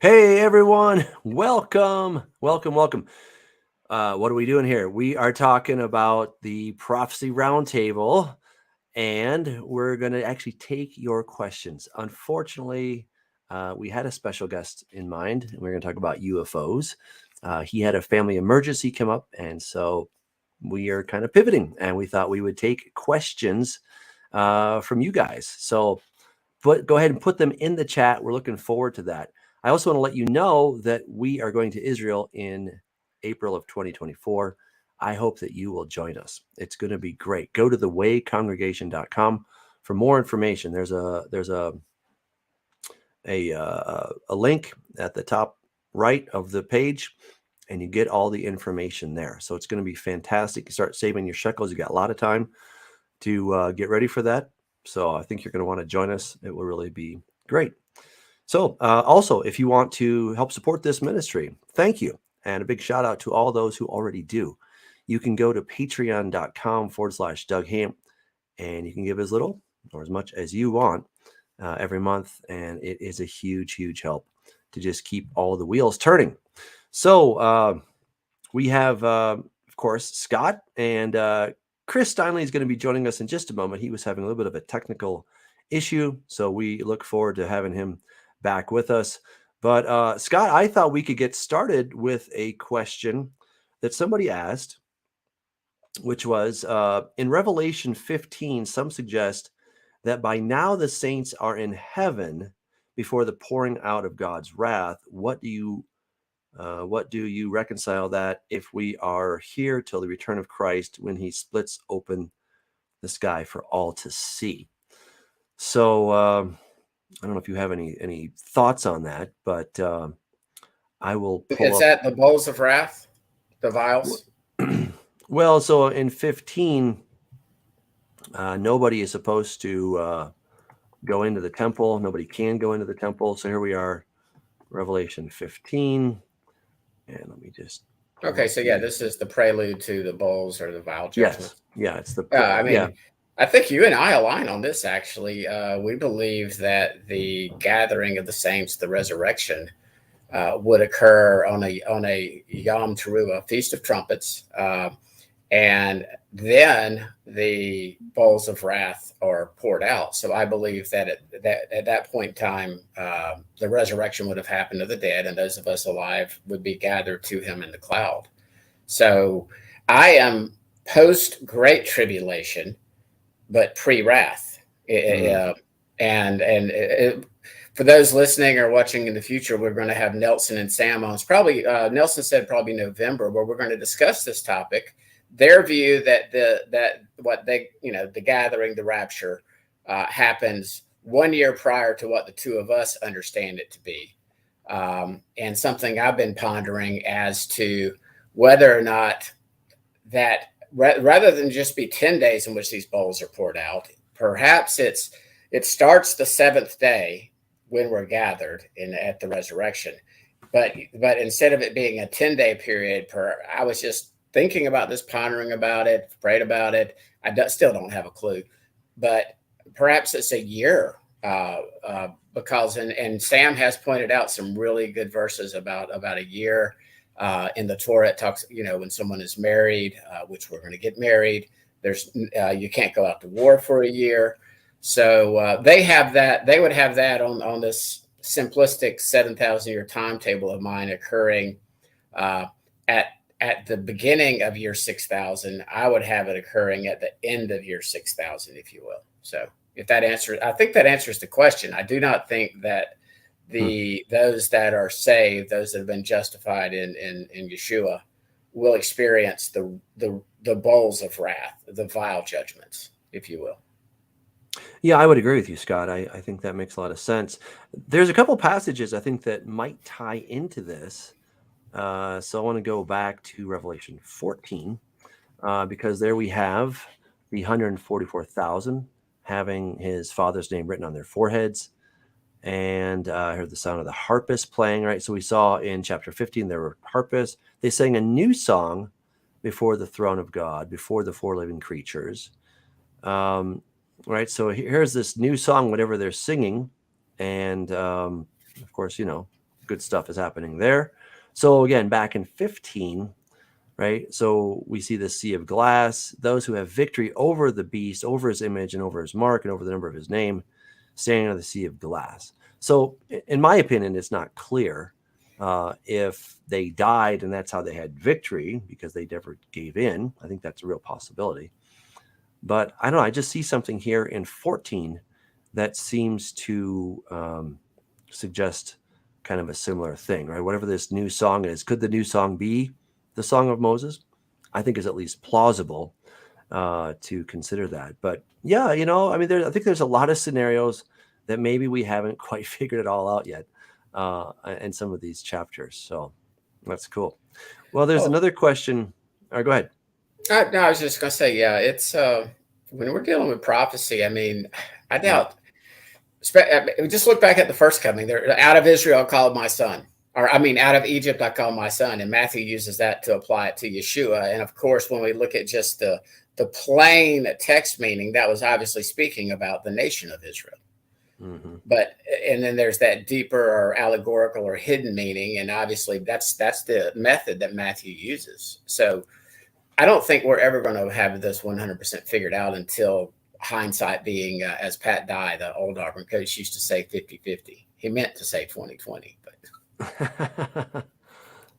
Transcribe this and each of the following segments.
Hey everyone, welcome. What are we doing here? We are talking about the Prophecy Roundtable, and we're going to actually take your questions. Unfortunately, we had a special guest in mind, and we're going to talk about UFOs. He had a family emergency come up, and so we are kind of pivoting, and we thought we would take questions from you guys. So go ahead and put them in the chat. We're looking forward to that. I also want to let you know that we are going to Israel in April of 2024. I hope that you will join us. It's going to be great. Go to thewaycongregation.com for more information. There's a link at the top right of the page, and you get all the information there. So it's going to be fantastic. You start saving your shekels. You got a lot of time to get ready for that. So I think you're going to want to join us. It will really be great. So also, if you want to help support this ministry, thank you. And a big shout out to all those who already do. You can go to patreon.com/Doug Hamp, and you can give as little or as much as you want every month. And it is a huge, huge help to just keep all the wheels turning. So we have, of course, Scott, and Chris Steinley is going to be joining us in just a moment. He was having a little bit of a technical issue, so we look forward to having him back with us. But Scott, I thought we could get started with a question that somebody asked, which was in Revelation 15, some suggest that by now the saints are in heaven before the pouring out of God's wrath. What do you reconcile that if we are here till the return of Christ when he splits open the sky for all to see? So I don't know if you have any thoughts on that, but I will pull Is up. that the bowls of wrath, the vials? Well, so in 15, nobody is supposed to go into the temple. Nobody can go into the temple. So here we are, Revelation 15. And let me just. Okay, so yeah, this is the prelude to the bowls or the vial judgment. Yes. Yeah, it's the. I mean, yeah. I think you and I align on this. Actually, we believe that the gathering of the saints, the resurrection, would occur on a Yom Teruah, Feast of Trumpets, and then the bowls of wrath are poured out. So I believe that at that point in time, the resurrection would have happened of the dead, and those of us alive would be gathered to him in the cloud. So I am post Great Tribulation, but pre wrath. And for those listening or watching in the future, we're going to have Nelson and Sam on. It's probably Nelson said probably November, where we're going to discuss this topic. Their view that the gathering, the rapture, happens 1 year prior to what the two of us understand it to be, and something I've been pondering as to whether or not that rather than just be 10 days in which these bowls are poured out, perhaps it starts the seventh day when we're gathered at the resurrection, but instead of it being a 10-day period I was just thinking about this, pondering about it, prayed about it. Still don't have a clue, but perhaps it's a year, because and Sam has pointed out some really good verses about a year. In the Torah, it talks, when someone is married, which we're going to get married, there's you can't go out to war for a year. So they would have that on this simplistic 7,000 year timetable of mine occurring at the beginning of year 6,000. I would have it occurring at the end of year 6,000, if you will. So I think that answers the question. I do not think that those that are saved, those that have been justified in Yeshua, will experience the bowls of wrath, the vial judgments, if you will. Yeah, I would agree with you, Scott. I think that makes a lot of sense. There's a couple passages I think that might tie into this. So I want to go back to Revelation 14, because there we have the 144,000 having his Father's name written on their foreheads. And I heard the sound of the harpist playing, right? So we saw in chapter 15, there were harpists. They sang a new song before the throne of God, before the four living creatures. Right? So here's this new song, whatever they're singing. And of course, good stuff is happening there. So again, back in 15, right? So we see the sea of glass, those who have victory over the beast, over his image, and over his mark, and over the number of his name, standing on the sea of glass. So in my opinion, it's not clear if they died and that's how they had victory because they never gave in. I think that's a real possibility. But I don't know. I just see something here in 14 that seems to suggest kind of a similar thing, right? Whatever this new song is, could the new song be the Song of Moses? I think is at least plausible to consider that. But yeah, you know, I mean, I think there's a lot of scenarios that maybe we haven't quite figured it all out yet in some of these chapters. So that's cool. Well, there's another question. All right, go ahead. No, I was just going to say, yeah, it's when we're dealing with prophecy, I mean, I doubt. Just look back at the first coming. There, out of Israel, I called my son. Or, I mean, out of Egypt, I called my son. And Matthew uses that to apply it to Yeshua. And of course, when we look at just the plain text meaning, that was obviously speaking about the nation of Israel. Mm-hmm. But and then there's that deeper or allegorical or hidden meaning, and obviously that's the method that Matthew uses. So I don't think we're ever going to have this 100% figured out until hindsight being, as Pat Dye, the old Auburn coach, used to say 50-50. He meant to say 20-20, but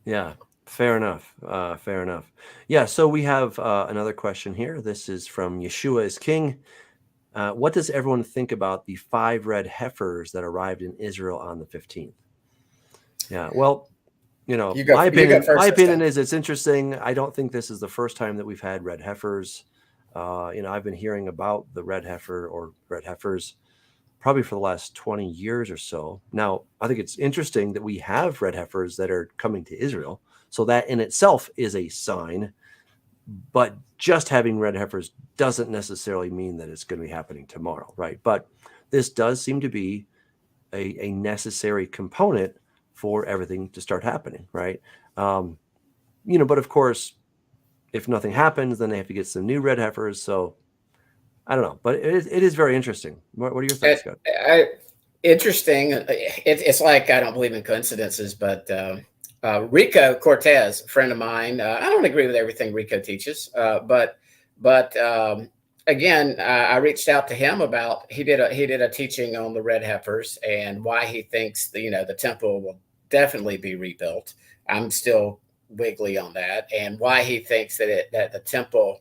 yeah, fair enough. Fair enough. Yeah. So we have another question here. This is from Yeshua is King. What does everyone think about the 5 red heifers that arrived in Israel on the 15th? Yeah. Well, you know, my opinion is it's interesting. I don't think this is the first time that we've had red heifers. You know, I've been hearing about the red heifer or red heifers probably for the last 20 years or so. Now, I think it's interesting that we have red heifers that are coming to Israel. So that in itself is a sign. But just having red heifers doesn't necessarily mean that it's going to be happening tomorrow, right? But this does seem to be a necessary component for everything to start happening, right? You know, but of course, if nothing happens, then they have to get some new red heifers. So I don't know, but it is very interesting. What are your thoughts, Scott? Interesting. It's like, I don't believe in coincidences, but Rico Cortez, a friend of mine, I don't agree with everything Rico teaches, but again, I reached out to him about, he did a teaching on the red heifers and why he thinks the temple will definitely be rebuilt. I'm still wiggly on that, and why he thinks that the temple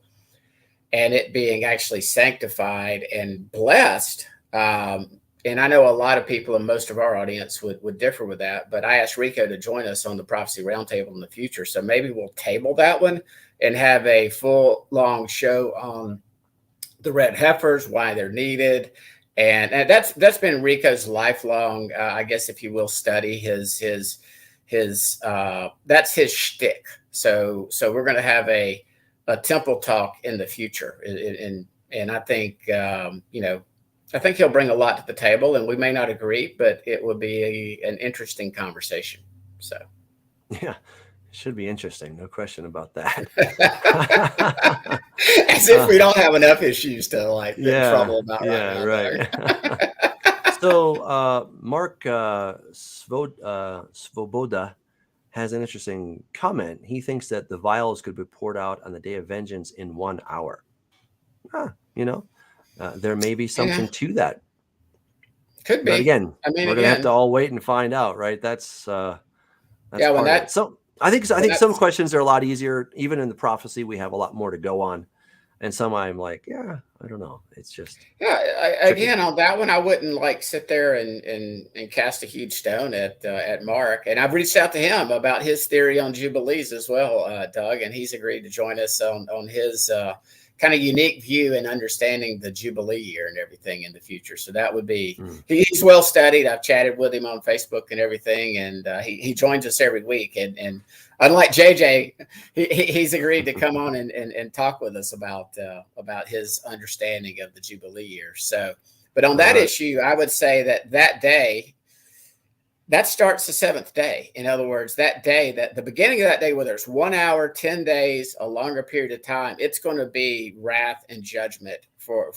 and it being actually sanctified and blessed. And I know a lot of people in most of our audience would differ with that, but I asked Rico to join us on the Prophecy Roundtable in the future. So maybe we'll table that one and have a full long show on the red heifers, why they're needed. And that's been Rico's lifelong, I guess, if you will, study his that's his shtick. So we're going to have a temple talk in the future. And I think, I think he'll bring a lot to the table, and we may not agree, but it will be an interesting conversation. So, yeah, it should be interesting. No question about that. As if we don't have enough issues to get in trouble about. Yeah, right. So, Mark Svoboda has an interesting comment. He thinks that the vials could be poured out on the day of vengeance in 1 hour. There may be something to that. Could be. But again, we're going to have to all wait and find out, right? That's so I think some questions are a lot easier. Even in the prophecy, we have a lot more to go on. And some I'm like, yeah, I don't know. It's just again, on that one, I wouldn't sit there and cast a huge stone at Mark. And I've reached out to him about his theory on Jubilees as well, Doug, and he's agreed to join us on his kind of unique view and understanding the Jubilee year and everything in the future. So that would be, he's well studied. I've chatted with him on Facebook and everything. And he joins us every week. And unlike JJ, he's agreed to come on and talk with us about his understanding of the Jubilee year. So, but on that issue, I would say that day, that starts the 7th day. In other words, that day, that the beginning of that day, whether it's 1 hour, 10 days, a longer period of time, it's going to be wrath and judgment for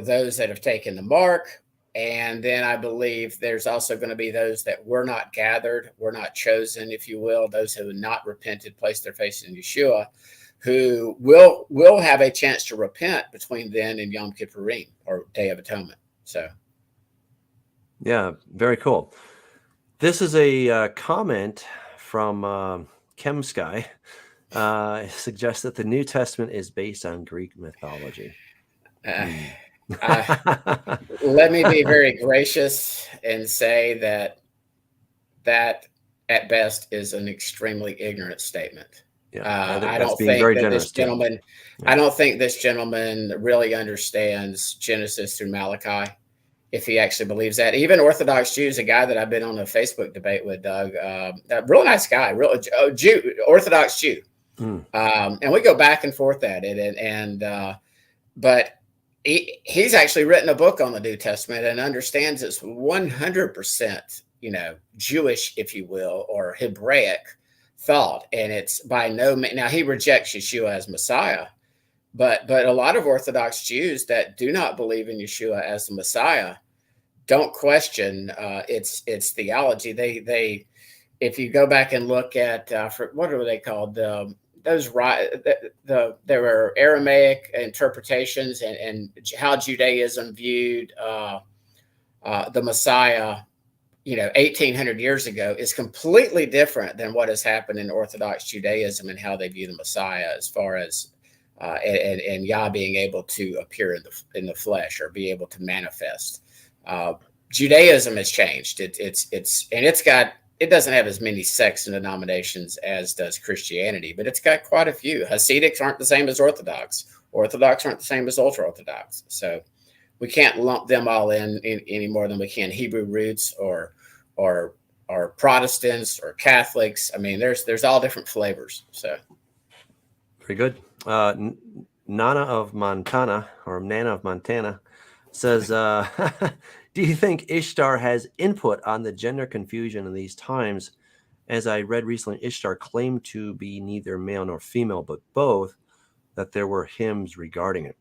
those that have taken the mark And then I believe there's also going to be those that were not gathered, were not chosen, if you will, those who have not repented, placed their faith in Yeshua, who will have a chance to repent between then and Yom Kippurim, or Day of Atonement. So, yeah, very cool. This is a comment from ChemSky. Suggests that the New Testament is based on Greek mythology. Let me be very gracious and say that at best is an extremely ignorant statement. Yeah, I don't think that this gentleman, yeah. I don't think this gentleman really understands Genesis through Malachi, if he actually believes that. Even Orthodox Jews, a guy that I've been on a Facebook debate with, Doug, a real nice guy, Orthodox Jew. And we go back and forth at it. But he's actually written a book on the New Testament and understands it's 100%, Jewish, if you will, or Hebraic thought. And it's by no means, now he rejects Yeshua as Messiah, but a lot of Orthodox Jews that do not believe in Yeshua as the Messiah don't question its theology. They if you go back and look at what are they called, there were Aramaic interpretations and how Judaism viewed the Messiah, 1,800 years ago, is completely different than what has happened in Orthodox Judaism and how they view the Messiah, as far as and Yah being able to appear in the flesh or be able to manifest. Judaism has changed. It doesn't have as many sects and denominations as does Christianity, but it's got quite a few. Hasidics aren't the same as Orthodox. Orthodox aren't the same as ultra-Orthodox. So we can't lump them all in any more than we can Hebrew roots or Protestants or Catholics. I mean, there's all different flavors. So very good. Nana of Montana says, do you think Ishtar has input on the gender confusion in these times? As I read recently, Ishtar claimed to be neither male nor female, but both, that there were hymns regarding it.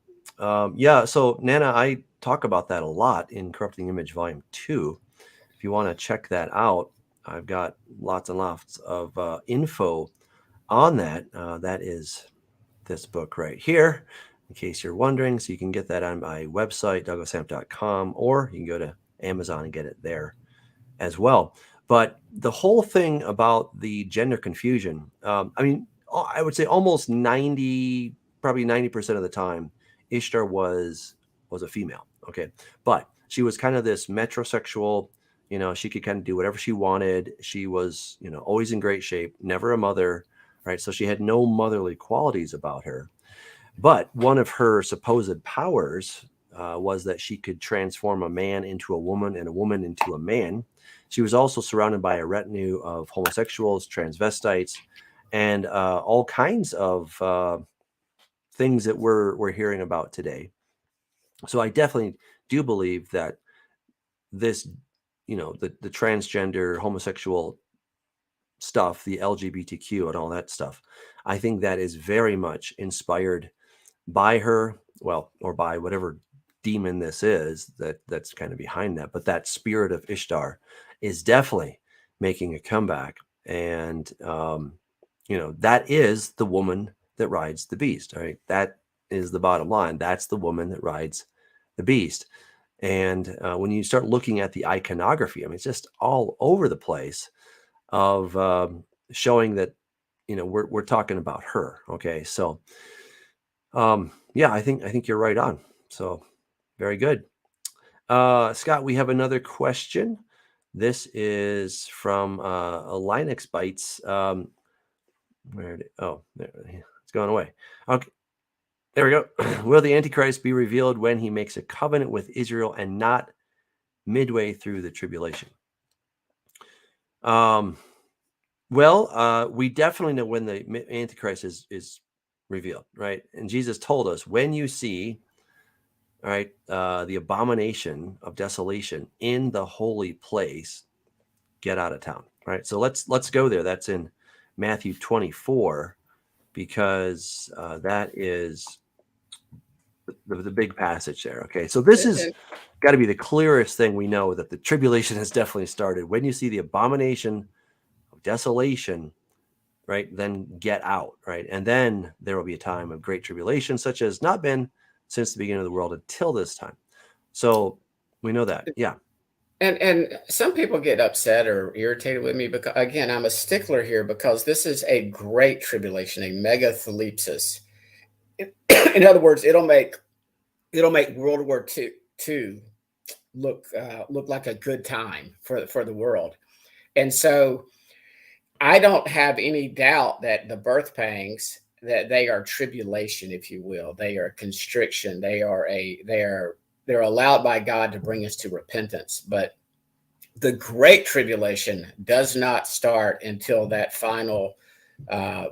Yeah, so Nana, I talk about that a lot in Corrupting Image Volume 2. If you want to check that out, I've got lots and lots of info on that. That is this book right here, in case you're wondering. So you can get that on my website, douglashamp.com, or you can go to Amazon and get it there as well. But the whole thing about the gender confusion, I would say almost 90% of the time, Ishtar was a female. Okay. But she was kind of this metrosexual, she could kind of do whatever she wanted. She was, always in great shape, never a mother, right? So she had no motherly qualities about her. But one of her supposed powers was that she could transform a man into a woman and a woman into a man. She was also surrounded by a retinue of homosexuals, transvestites, and all kinds of things that we're hearing about today. So I definitely do believe that this, the transgender, homosexual stuff, the LGBTQ and all that stuff, I think that is very much inspired by her, or by whatever demon this is that's kind of behind that. But that spirit of Ishtar is definitely making a comeback. And, that is the woman that rides the beast. All right. That is the bottom line. That's the woman that rides the beast. And when you start looking at the iconography, it's just all over the place of showing that, we're talking about her. Okay. So, yeah, I think you're right on. So very good. Scott, we have another question. This is from Linux Bytes. There, it's going away. Okay, there we go. Will the Antichrist be revealed when he makes a covenant with Israel and not midway through the tribulation? We definitely know when the Antichrist is revealed, right? And Jesus told us, when you see, all right, the abomination of desolation in the holy place, get out of town, right? So let's go there. That's in Matthew 24, because that is the big passage there. Okay, so this is got to be the clearest thing we know that the tribulation has definitely started. When you see the abomination of desolation, right, then get out, right? And then there will be a time of great tribulation, such as not been since the beginning of the world until this time. So we know that. Yeah. And some people get upset or irritated with me because, again, I'm a stickler here because this is a great tribulation, a megathalepsis. In other words, it'll make World War II look like a good time for the world. And so I don't have any doubt that the birth pangs, that they are tribulation, if you will. They are constriction. They're allowed by God to bring us to repentance. But the great tribulation does not start until that final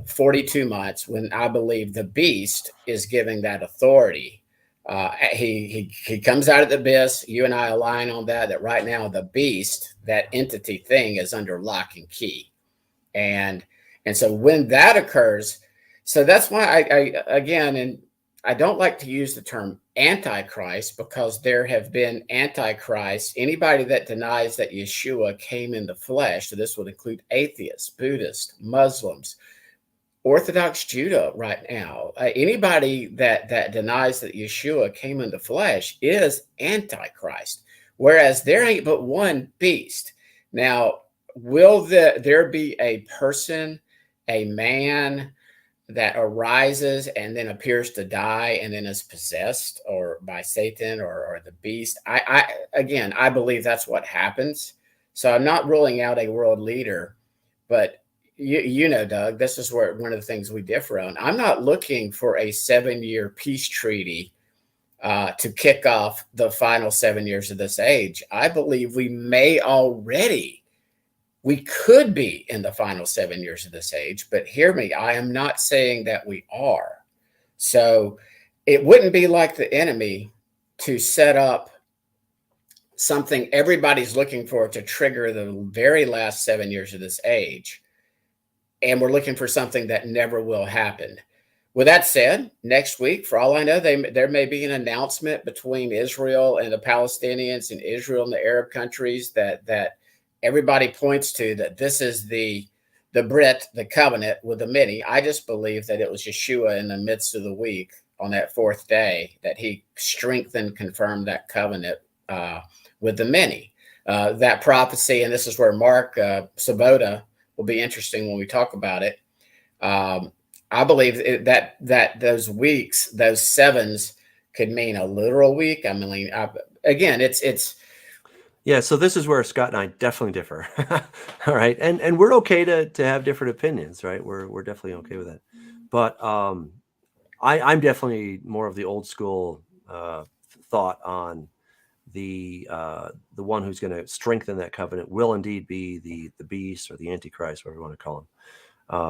42 months, when I believe the beast is giving that authority. He comes out of the abyss. You and I align on that right now the beast, that entity thing, is under lock and key. And so when that occurs, so that's why I again, and I don't like to use the term antichrist, because there have been antichrists. Anybody that denies that Yeshua came in the flesh, so this would include atheists, Buddhists, Muslims, Orthodox Judah right now. Anybody that denies that Yeshua came in the flesh is antichrist, whereas there ain't but one beast. Now, will there be a person, a man, that arises and then appears to die and then is possessed or by Satan or the beast? I believe that's what happens. So I'm not ruling out a world leader, but you know, Doug, this is where one of the things we differ on. I'm not looking for a 7-year peace treaty to kick off the final 7 years of this age. I believe we could be in the final 7 years of this age, but hear me, I am not saying that we are. So it wouldn't be like the enemy to set up something everybody's looking for to trigger the very last 7 years of this age. And we're looking for something that never will happen. With that said, next week, for all I know, there may be an announcement between Israel and the Palestinians, and Israel and the Arab countries, that everybody points to, that this is the Brit, the covenant with the many. I just believe that it was Yeshua in the midst of the week on that fourth day that he strengthened, confirmed that covenant with the many. That prophecy, and this is where Mark Sabota will be interesting when we talk about it. I believe that those weeks, those sevens, could mean a literal week. I mean, again, it's. Yeah, so this is where Scott and I definitely differ. All right, and we're okay to have different opinions, right? We're definitely okay with that. But I'm definitely more of the old school thought on the one who's going to strengthen that covenant will indeed be the beast or the antichrist, whatever you want to call him.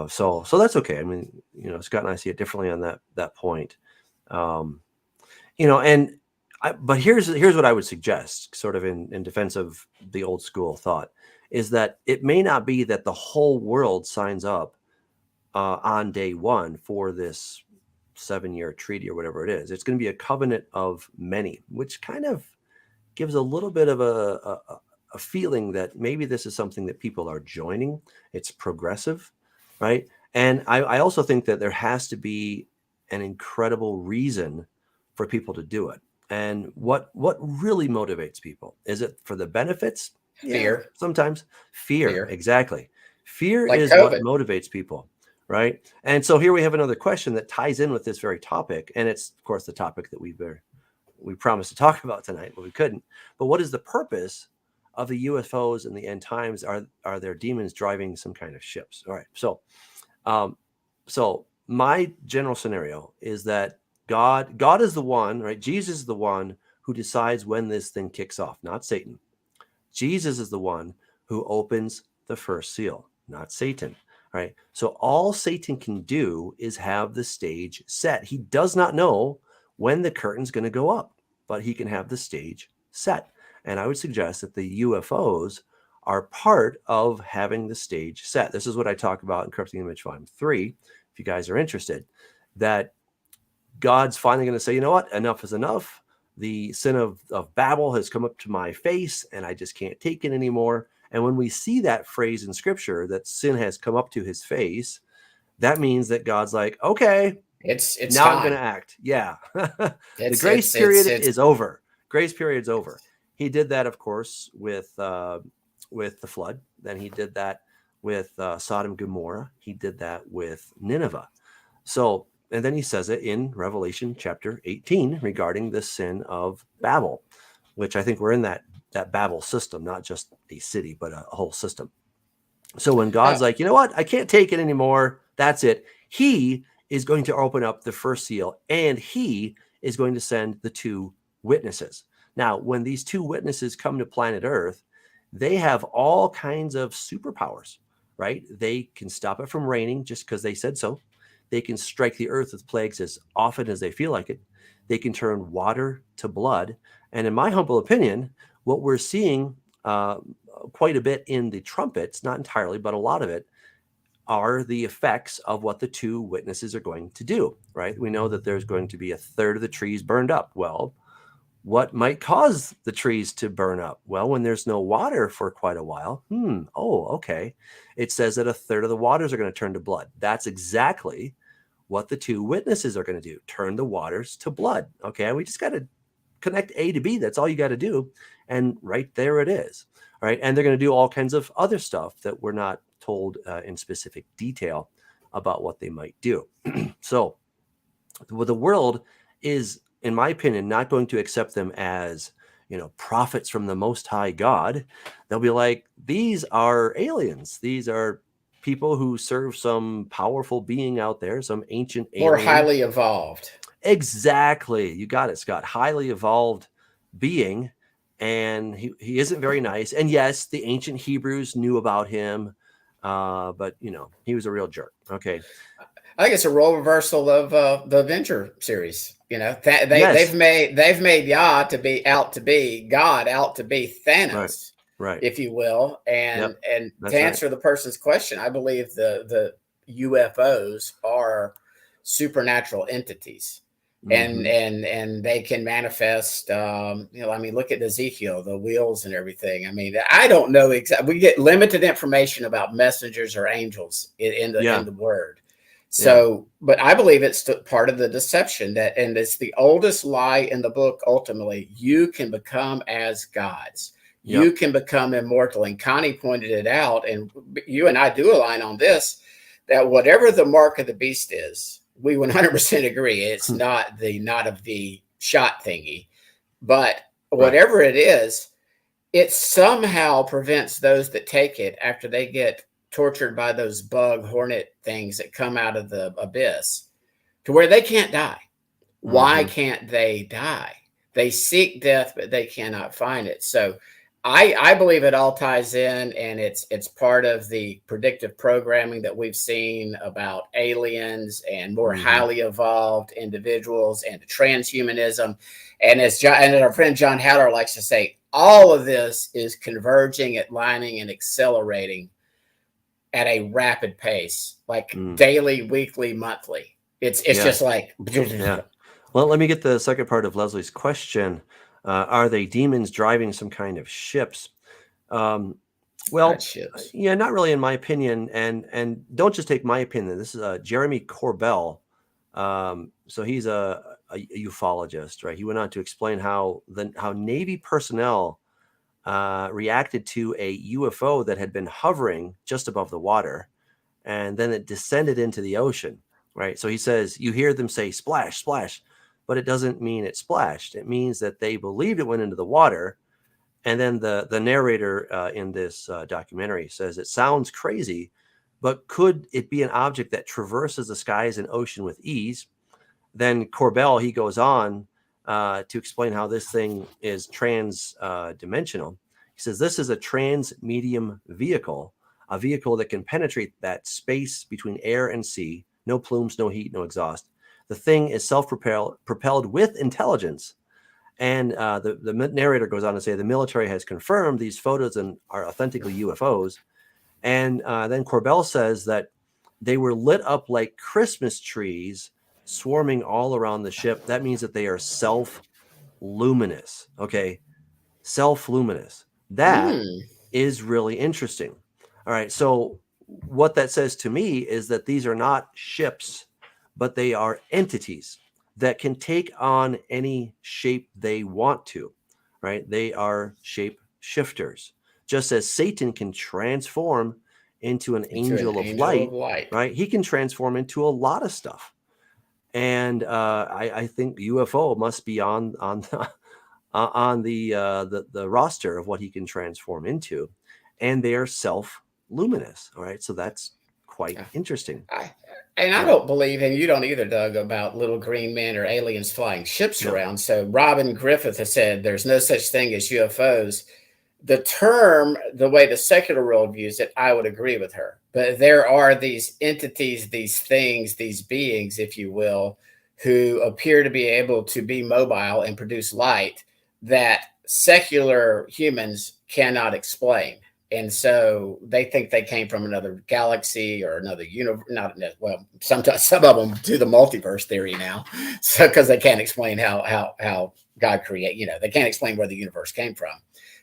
So that's okay. I mean, you know, Scott and I see it differently on that point. You know, and but here's what I would suggest, sort of in defense of the old school thought, is that it may not be that the whole world signs up on day one for this 7-year treaty or whatever it is. It's going to be a covenant of many, which kind of gives a little bit of a feeling that maybe this is something that people are joining. It's progressive, right? And I also think that there has to be an incredible reason for people to do it. And what really motivates people? Is it for the benefits? Fear. Yeah, sometimes. Fear. Exactly. Fear like is COVID. what motivates people, right? And so here we have another question that ties in with this very topic. And it's, of course, the topic that we promised to talk about tonight, but we couldn't. But what is the purpose of the UFOs in the end times? Are there demons driving some kind of ships? All right. So my general scenario is that God is the one, right? Jesus is the one who decides when this thing kicks off, not Satan. Jesus is the one who opens the first seal, not Satan, right? So all Satan can do is have the stage set. He does not know when the curtain's going to go up, but he can have the stage set. And I would suggest that the UFOs are part of having the stage set. This is what I talk about in Corrupting Image Volume 3, if you guys are interested, that God's finally going to say, you know what, enough is enough. the sin of Babel has come up to my face and I just can't take it anymore. And when we see that phrase in scripture, that sin has come up to his face, that means that God's like, okay, it's now time. I'm going to act. Yeah. The It's grace period is over. Grace period's over. He did that, of course, with the flood. Then he did that with Sodom and Gomorrah. He did that with Nineveh. So, and then he says it in Revelation chapter 18 regarding the sin of Babel, which I think we're in that Babel system, not just a city, but a whole system. So when God's like, you know what, I can't take it anymore, that's it, he is going to open up the first seal, and he is going to send the two witnesses. Now, when these two witnesses come to planet Earth, they have all kinds of superpowers, right? They can stop it from raining just because they said so. They can strike the earth with plagues as often as they feel like it. They can turn water to blood. And in my humble opinion, what we're seeing quite a bit in the trumpets, not entirely, but a lot of it, are the effects of what the two witnesses are going to do, right? We know that there's going to be a third of the trees burned up. Well, what might cause the trees to burn up? Well, when there's no water for quite a while, okay. It says that a third of the waters are going to turn to blood. That's exactly what the two witnesses are going to do, turn the waters to blood. Okay, we just got to connect A to B. That's all you got to do. And right there it is. All right, and they're going to do all kinds of other stuff that we're not told in specific detail about what they might do. So the world is, in my opinion, not going to accept them as, prophets from the Most High God. They'll be like, these are aliens. These are people who serve some powerful being out there, some ancient alien. More highly evolved. Exactly. You got it, Scott. Highly evolved being. And he isn't very nice. And yes, the ancient Hebrews knew about him. But, he was a real jerk. Okay. I think it's a role reversal of the Avenger series. Yes. They've made Yah to be God, out to be Thanos, right, if you will. And to answer the person's question, I believe the UFOs are supernatural entities. And they can manifest, look at Ezekiel, the wheels and everything. I mean, I don't know exactly. We get limited information about messengers or angels in the word. So, but I believe it's part of the deception and it's the oldest lie in the book. Ultimately, you can become as gods. You can become immortal. And Connie pointed it out, and you and I do align on this, that whatever the mark of the beast is, we 100% agree. It's not of the shot thingy, but whatever it is, it somehow prevents those that take it after they get tortured by those bug hornet things that come out of the abyss to where they can't die. Why can't they die? They seek death, but they cannot find it. So I believe it all ties in, and it's part of the predictive programming that we've seen about aliens and more highly evolved individuals and the transhumanism. And as our friend John Haller likes to say, all of this is converging, aligning, and accelerating at a rapid pace, like daily, weekly, monthly. It's just like. Well, let me get the second part of Leslie's question. Are they demons driving some kind of ships? Well, not really, in my opinion. And don't just take my opinion. This is Jeremy Corbell. So he's a ufologist, right? He went on to explain how Navy personnel reacted to a UFO that had been hovering just above the water, and then it descended into the ocean, right? So he says, you hear them say splash, splash, but it doesn't mean it splashed. It means that they believed it went into the water. And then the narrator in this documentary says, it sounds crazy, but could it be an object that traverses the skies and ocean with ease? Then Corbell, he goes on to explain how this thing is trans-dimensional. He says, this is a trans-medium vehicle, a vehicle that can penetrate that space between air and sea, no plumes, no heat, no exhaust. The thing is self-propelled with intelligence. And the narrator goes on to say the military has confirmed these photos and are authentically UFOs. And then Corbell says that they were lit up like Christmas trees swarming all around the ship. That means that they are self self-luminous. Okay, self-luminous. That is really interesting. All right, so what that says to me is that these are not ships, but they are entities that can take on any shape they want to, right? They are shape shifters, just as Satan can transform into an angel of light, right? He can transform into a lot of stuff. And I think UFO must be on the roster of what he can transform into, and they are self-luminous. All right, so that's quite interesting. I don't believe, and you don't either, Doug, about little green men or aliens flying ships around. So Robin Griffith has said there's no such thing as UFOs. The term, the way the secular world views it, I would agree with her. But there are these entities, these things, these beings, if you will, who appear to be able to be mobile and produce light that secular humans cannot explain. And so they think they came from another galaxy or another universe. Well, sometimes some of them do the multiverse theory now, so because they can't explain how God created. They can't explain where the universe came from.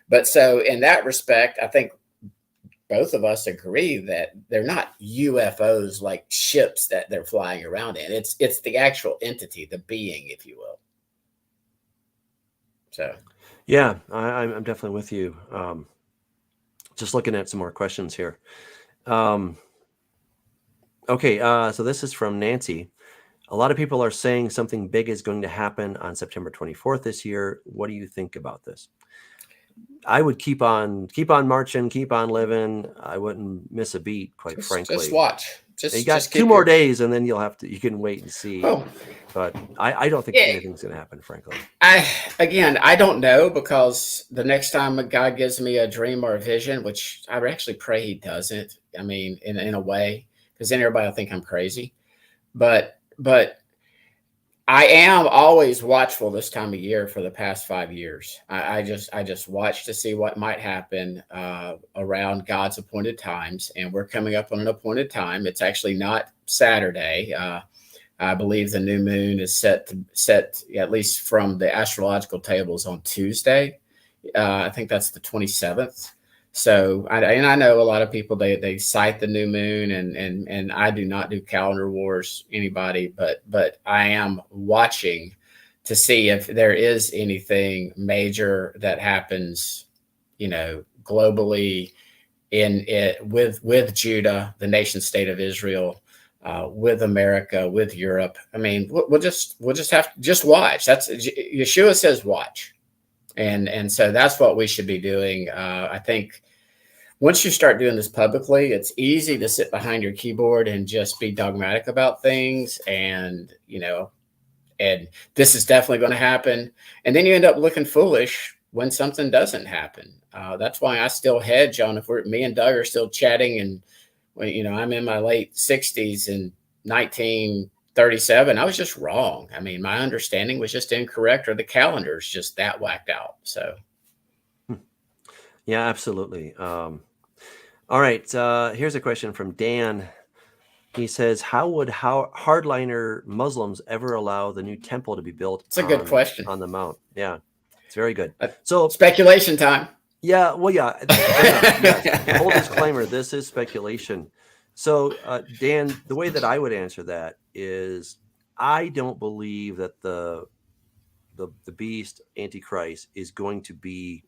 But so in that respect, I think both of us agree that they're not UFOs like ships that they're flying around in. It's the actual entity, the being, if you will. So, yeah, I'm definitely with you. Just looking at some more questions here. Okay, so this is from Nancy. A lot of people are saying something big is going to happen on September 24th this year. What do you think about this? I would keep on marching, keep on living. I wouldn't miss a beat, quite frankly. Just watch. You got 2 more days, and then you can wait and see. Oh. But I don't think anything's going to happen, frankly. I don't know, because the next time a guy gives me a dream or a vision, which I actually pray he doesn't. I mean, in a way, because then everybody will think I'm crazy. But I am always watchful this time of year for the past 5 years. I just watch to see what might happen around God's appointed times, and we're coming up on an appointed time. It's actually not Saturday. I believe the new moon is set, at least from the astrological tables, on Tuesday. I think that's the 27th. So, I know a lot of people, they cite the new moon, and I do not do calendar wars, anybody, but I am watching to see if there is anything major that happens, globally with Judah, the nation state of Israel, with America, with Europe. I mean, we'll just have to watch. That's Yeshua says watch. And so that's what we should be doing. I think once you start doing this publicly, it's easy to sit behind your keyboard and just be dogmatic about things. And this is definitely going to happen. And then you end up looking foolish when something doesn't happen. That's why I still hedge on, if me and Doug are still chatting, and I'm in my late 60s in 1937, I was just wrong. I mean, my understanding was just incorrect, or the calendar's just that whacked out. So, yeah, absolutely. All right, here's a question from Dan. He says, "How would hardliner Muslims ever allow the new temple to be built?" It's a good question on the mount. Yeah, it's very good. So speculation time. Yeah, well, yeah. Full disclaimer: this is speculation. So, Dan, the way that I would answer that is, I don't believe that the beast, Antichrist, is going to be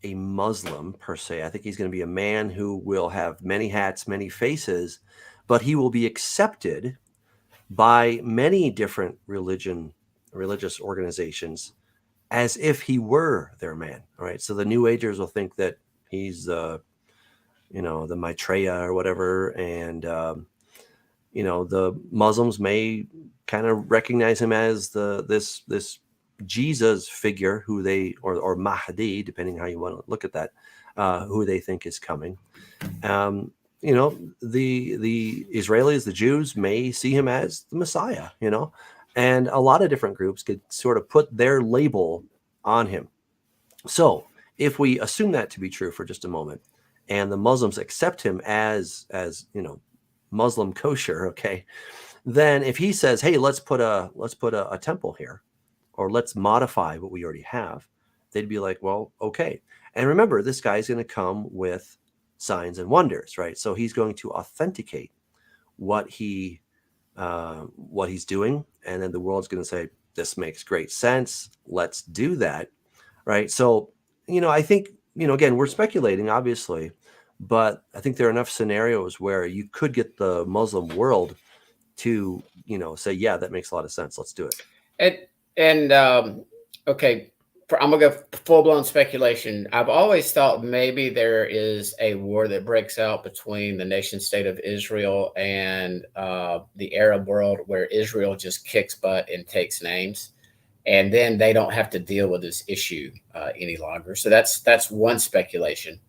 a Muslim per se. I think he's going to be a man who will have many hats, many faces, but he will be accepted by many different religious organizations as if he were their man. All right. So the New Agers will think that he's the Maitreya or whatever. And, the Muslims may kind of recognize him as this Jesus figure who or Mahdi, depending how you want to look at that, who they think is coming. The Israelis, the Jews may see him as the Messiah, and a lot of different groups could sort of put their label on him. So if we assume that to be true for just a moment, and the Muslims accept him as Muslim kosher, okay, then if he says, "Hey, let's put a temple here," or let's modify what we already have, they'd be like, well, okay. And remember, this guy's going to come with signs and wonders, right? So he's going to authenticate what he's doing, and then the world's going to say, this makes great sense, let's do that, right? So, I think, again, we're speculating, obviously, but I think there are enough scenarios where you could get the Muslim world to, say, yeah, that makes a lot of sense, let's do it. Okay, I'm gonna go full blown speculation. I've always thought maybe there is a war that breaks out between the nation state of Israel and the Arab world, where Israel just kicks butt and takes names, and then they don't have to deal with this issue any longer. So that's one speculation.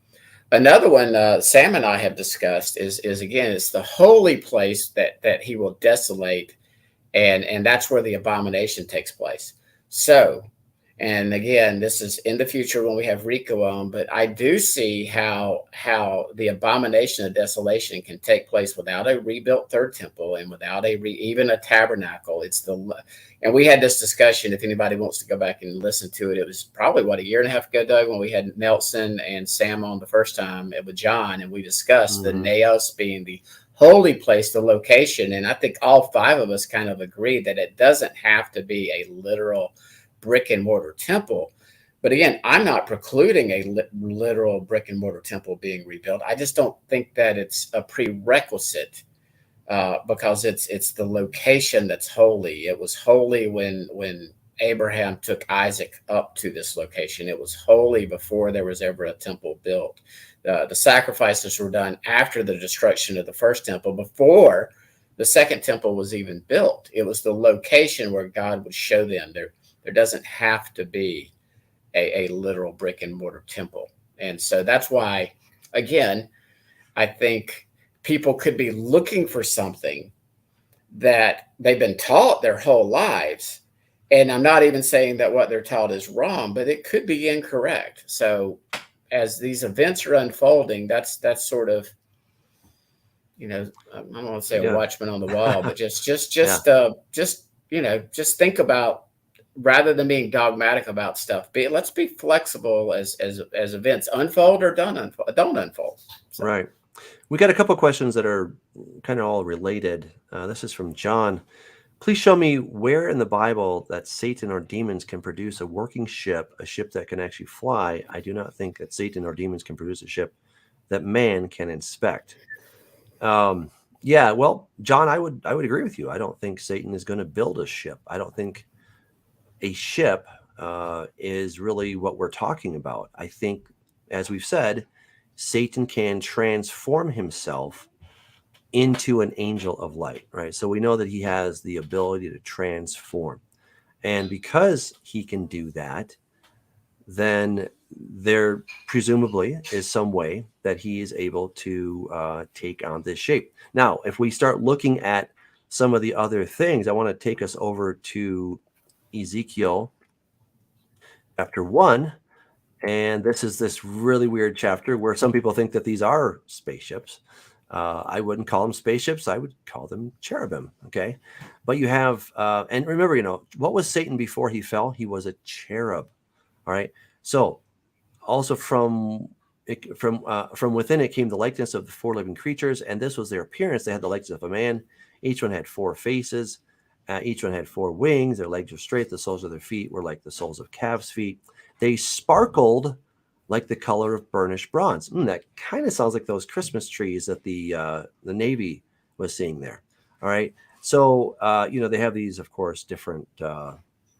Another one Sam and I have discussed is again, it's the holy place that he will desolate, and that's where the abomination takes place. So, and again, this is in the future when we have Rico on, but I do see how the abomination of desolation can take place without a rebuilt third temple and without even a tabernacle. And we had this discussion. If anybody wants to go back and listen to it, it was probably a year and a half ago, Doug, when we had Nelson and Sam on the first time with John, and we discussed the naos being the holy place, the location. And I think all five of us kind of agreed that it doesn't have to be a literal brick and mortar temple. But again, I'm not precluding a literal brick and mortar temple being rebuilt. I just don't think that it's a prerequisite because it's the location that's holy. It was holy when Abraham took Isaac up to this location. It was holy before there was ever a temple built. The sacrifices were done after the destruction of the first temple, before the second temple was even built. It was the location where God would show them there doesn't have to be a literal brick and mortar temple. And so that's why, again, I think people could be looking for something that they've been taught their whole lives. And I'm not even saying that what they're taught is wrong, but it could be incorrect. So as these events are unfolding, that's sort of, I don't want to say a watchman on the wall, but just think about, rather than being dogmatic about stuff, let's be flexible as events unfold or don't unfold. So. Right. We got a couple of questions that are kind of all related. This is from John. Please show me where in the Bible that Satan or demons can produce a working ship, a ship that can actually fly. I do not think that Satan or demons can produce a ship that man can inspect. Yeah, well, John, I would agree with you. I don't think Satan is going to build a ship. I don't think a ship is really what we're talking about. I think, as we've said, Satan can transform himself into an angel of light, right? So we know that he has the ability to transform. And because he can do that, then there presumably is some way that he is able to take on this shape. Now, if we start looking at some of the other things, I want to take us over to Ezekiel chapter 1. And this is this really weird chapter where some people think that these are spaceships. I wouldn't call them spaceships. I would call them cherubim. Okay. But you have, and remember, what was Satan before he fell? He was a cherub. All right. So also from within it came the likeness of the four living creatures. And this was their appearance. They had the likeness of a man. Each one had four faces. Each one had four wings. Their legs were straight. The soles of their feet were like the soles of calves' feet. They sparkled like the color of burnished bronze. That kind of sounds like those Christmas trees that the Navy was seeing there. All right. So, they have these, of course, different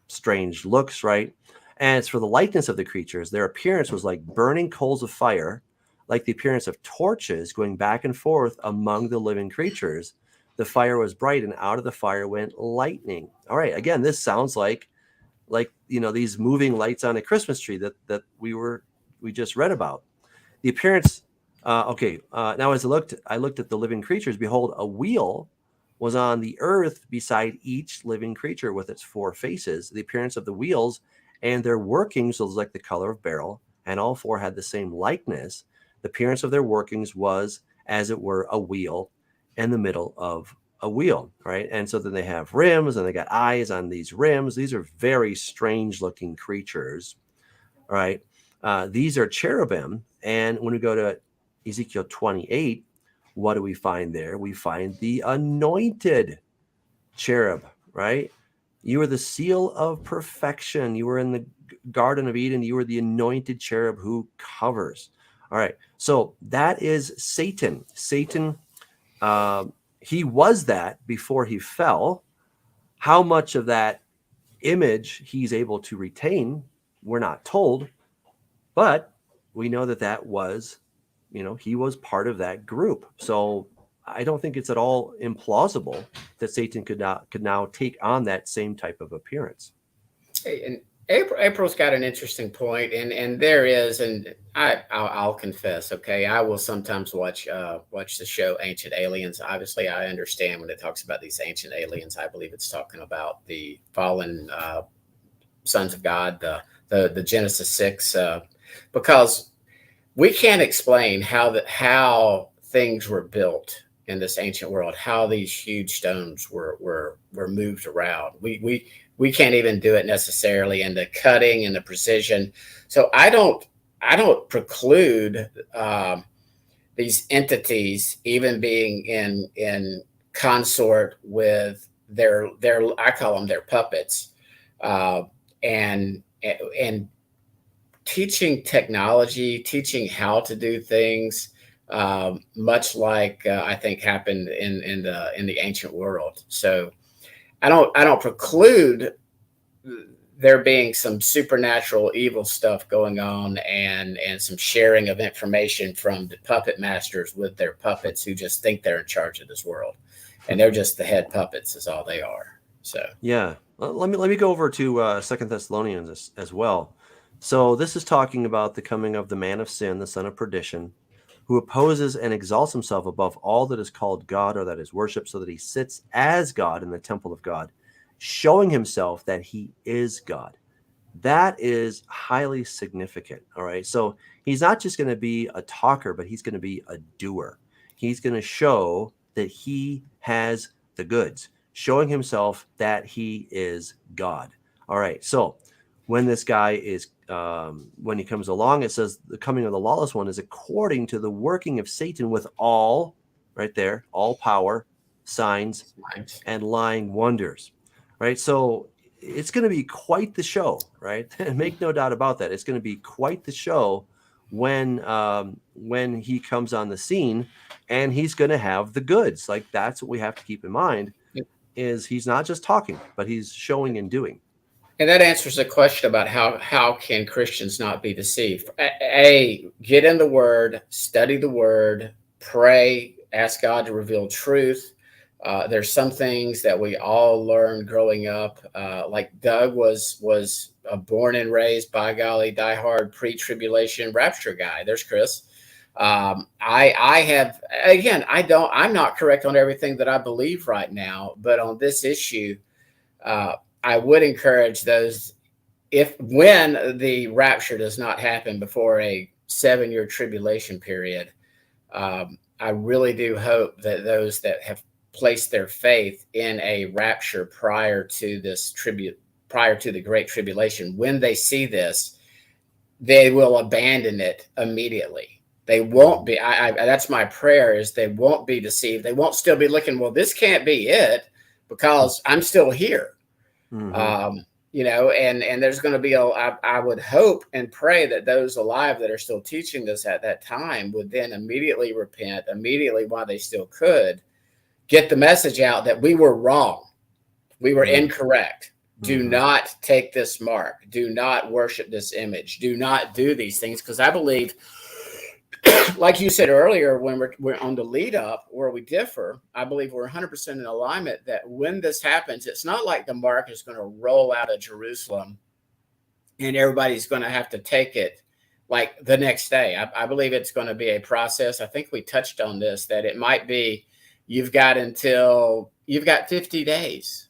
strange looks, right? And as for the likeness of the creatures, their appearance was like burning coals of fire, like the appearance of torches going back and forth among the living creatures. The fire was bright, and out of the fire went lightning. All right. Again, this sounds like these moving lights on a Christmas tree that we just read about. The appearance. Now as I looked at the living creatures. Behold, a wheel was on the earth beside each living creature with its four faces. The appearance of the wheels and their workings was like the color of beryl, and all four had the same likeness. The appearance of their workings was, as it were, a wheel in the middle of a wheel, right? And so then they have rims and they got eyes on these rims. These are very strange looking creatures, right? These are cherubim. And when we go to Ezekiel 28, what do we find there? We find the anointed cherub, right? You were the seal of perfection. You were in the Garden of Eden. You were the anointed cherub who covers. All right. So that is Satan. Satan, he was that before he fell. How much of that image he's able to retain, we're not told, but we know that that was, he was part of that group. So I don't think it's at all implausible that Satan could now take on that same type of appearance. Hey, and April's got an interesting point, and there is, and I'll confess, okay, I will sometimes watch the show Ancient Aliens. Obviously, I understand when it talks about these ancient aliens. I believe it's talking about the fallen sons of God, the Genesis 6, because we can't explain how things were built in this ancient world, how these huge stones were moved around. We can't even do it necessarily, and the cutting and the precision. So I don't preclude these entities even being in consort with their I call them their puppets, and teaching technology, teaching how to do things, much like I think happened in the ancient world. So I don't preclude there being some supernatural evil stuff going on, and some sharing of information from the puppet masters with their puppets who just think they're in charge of this world, and they're just the head puppets is all they are. So yeah, let me go over to 2 Thessalonians as well. So this is talking about the coming of the man of sin, the son of perdition, who opposes and exalts himself above all that is called God or that is worshipped, so that he sits as God in the temple of God, showing himself that he is God. That is highly significant. All right. So he's not just going to be a talker, but he's going to be a doer. He's going to show that he has the goods, showing himself that he is God. All right. So when this guy is, when he comes along, it says the coming of the lawless one is according to the working of Satan with all, right there, all power, signs, and lying wonders. Right. So it's going to be quite the show, right? Make no doubt about that. It's going to be quite the show when he comes on the scene, and he's going to have the goods. Like, that's what we have to keep in mind, is he's not just talking, but he's showing and doing. And that answers the question about how can Christians not be deceived? Get in the Word, study the Word, pray, ask God to reveal truth. There's some things that we all learned growing up. Like Doug was a born and raised, by golly, diehard pre-tribulation rapture guy. There's Chris. I have, again, I'm not correct on everything that I believe right now, but on this issue, I would encourage those, when the rapture does not happen before a 7-year tribulation period, I really do hope that those that have placed their faith in a rapture prior to the Great Tribulation, when they see this, they will abandon it immediately. They won't be. That's my prayer, is they won't be deceived. They won't still be looking, well, this can't be it because I'm still here. Mm-hmm. And there's going to be I would hope and pray that those alive that are still teaching this at that time would then immediately repent, immediately while they still could, get the message out that we were wrong. We were incorrect. Do not take this mark. Do not worship this image. Do not do these things. Because I believe, like you said earlier, when we're on the lead up where we differ, I believe we're 100% in alignment that when this happens, it's not like the mark is going to roll out of Jerusalem and everybody's going to have to take it like the next day. I believe it's going to be a process. I think we touched on this, that it might be, you've got 50 days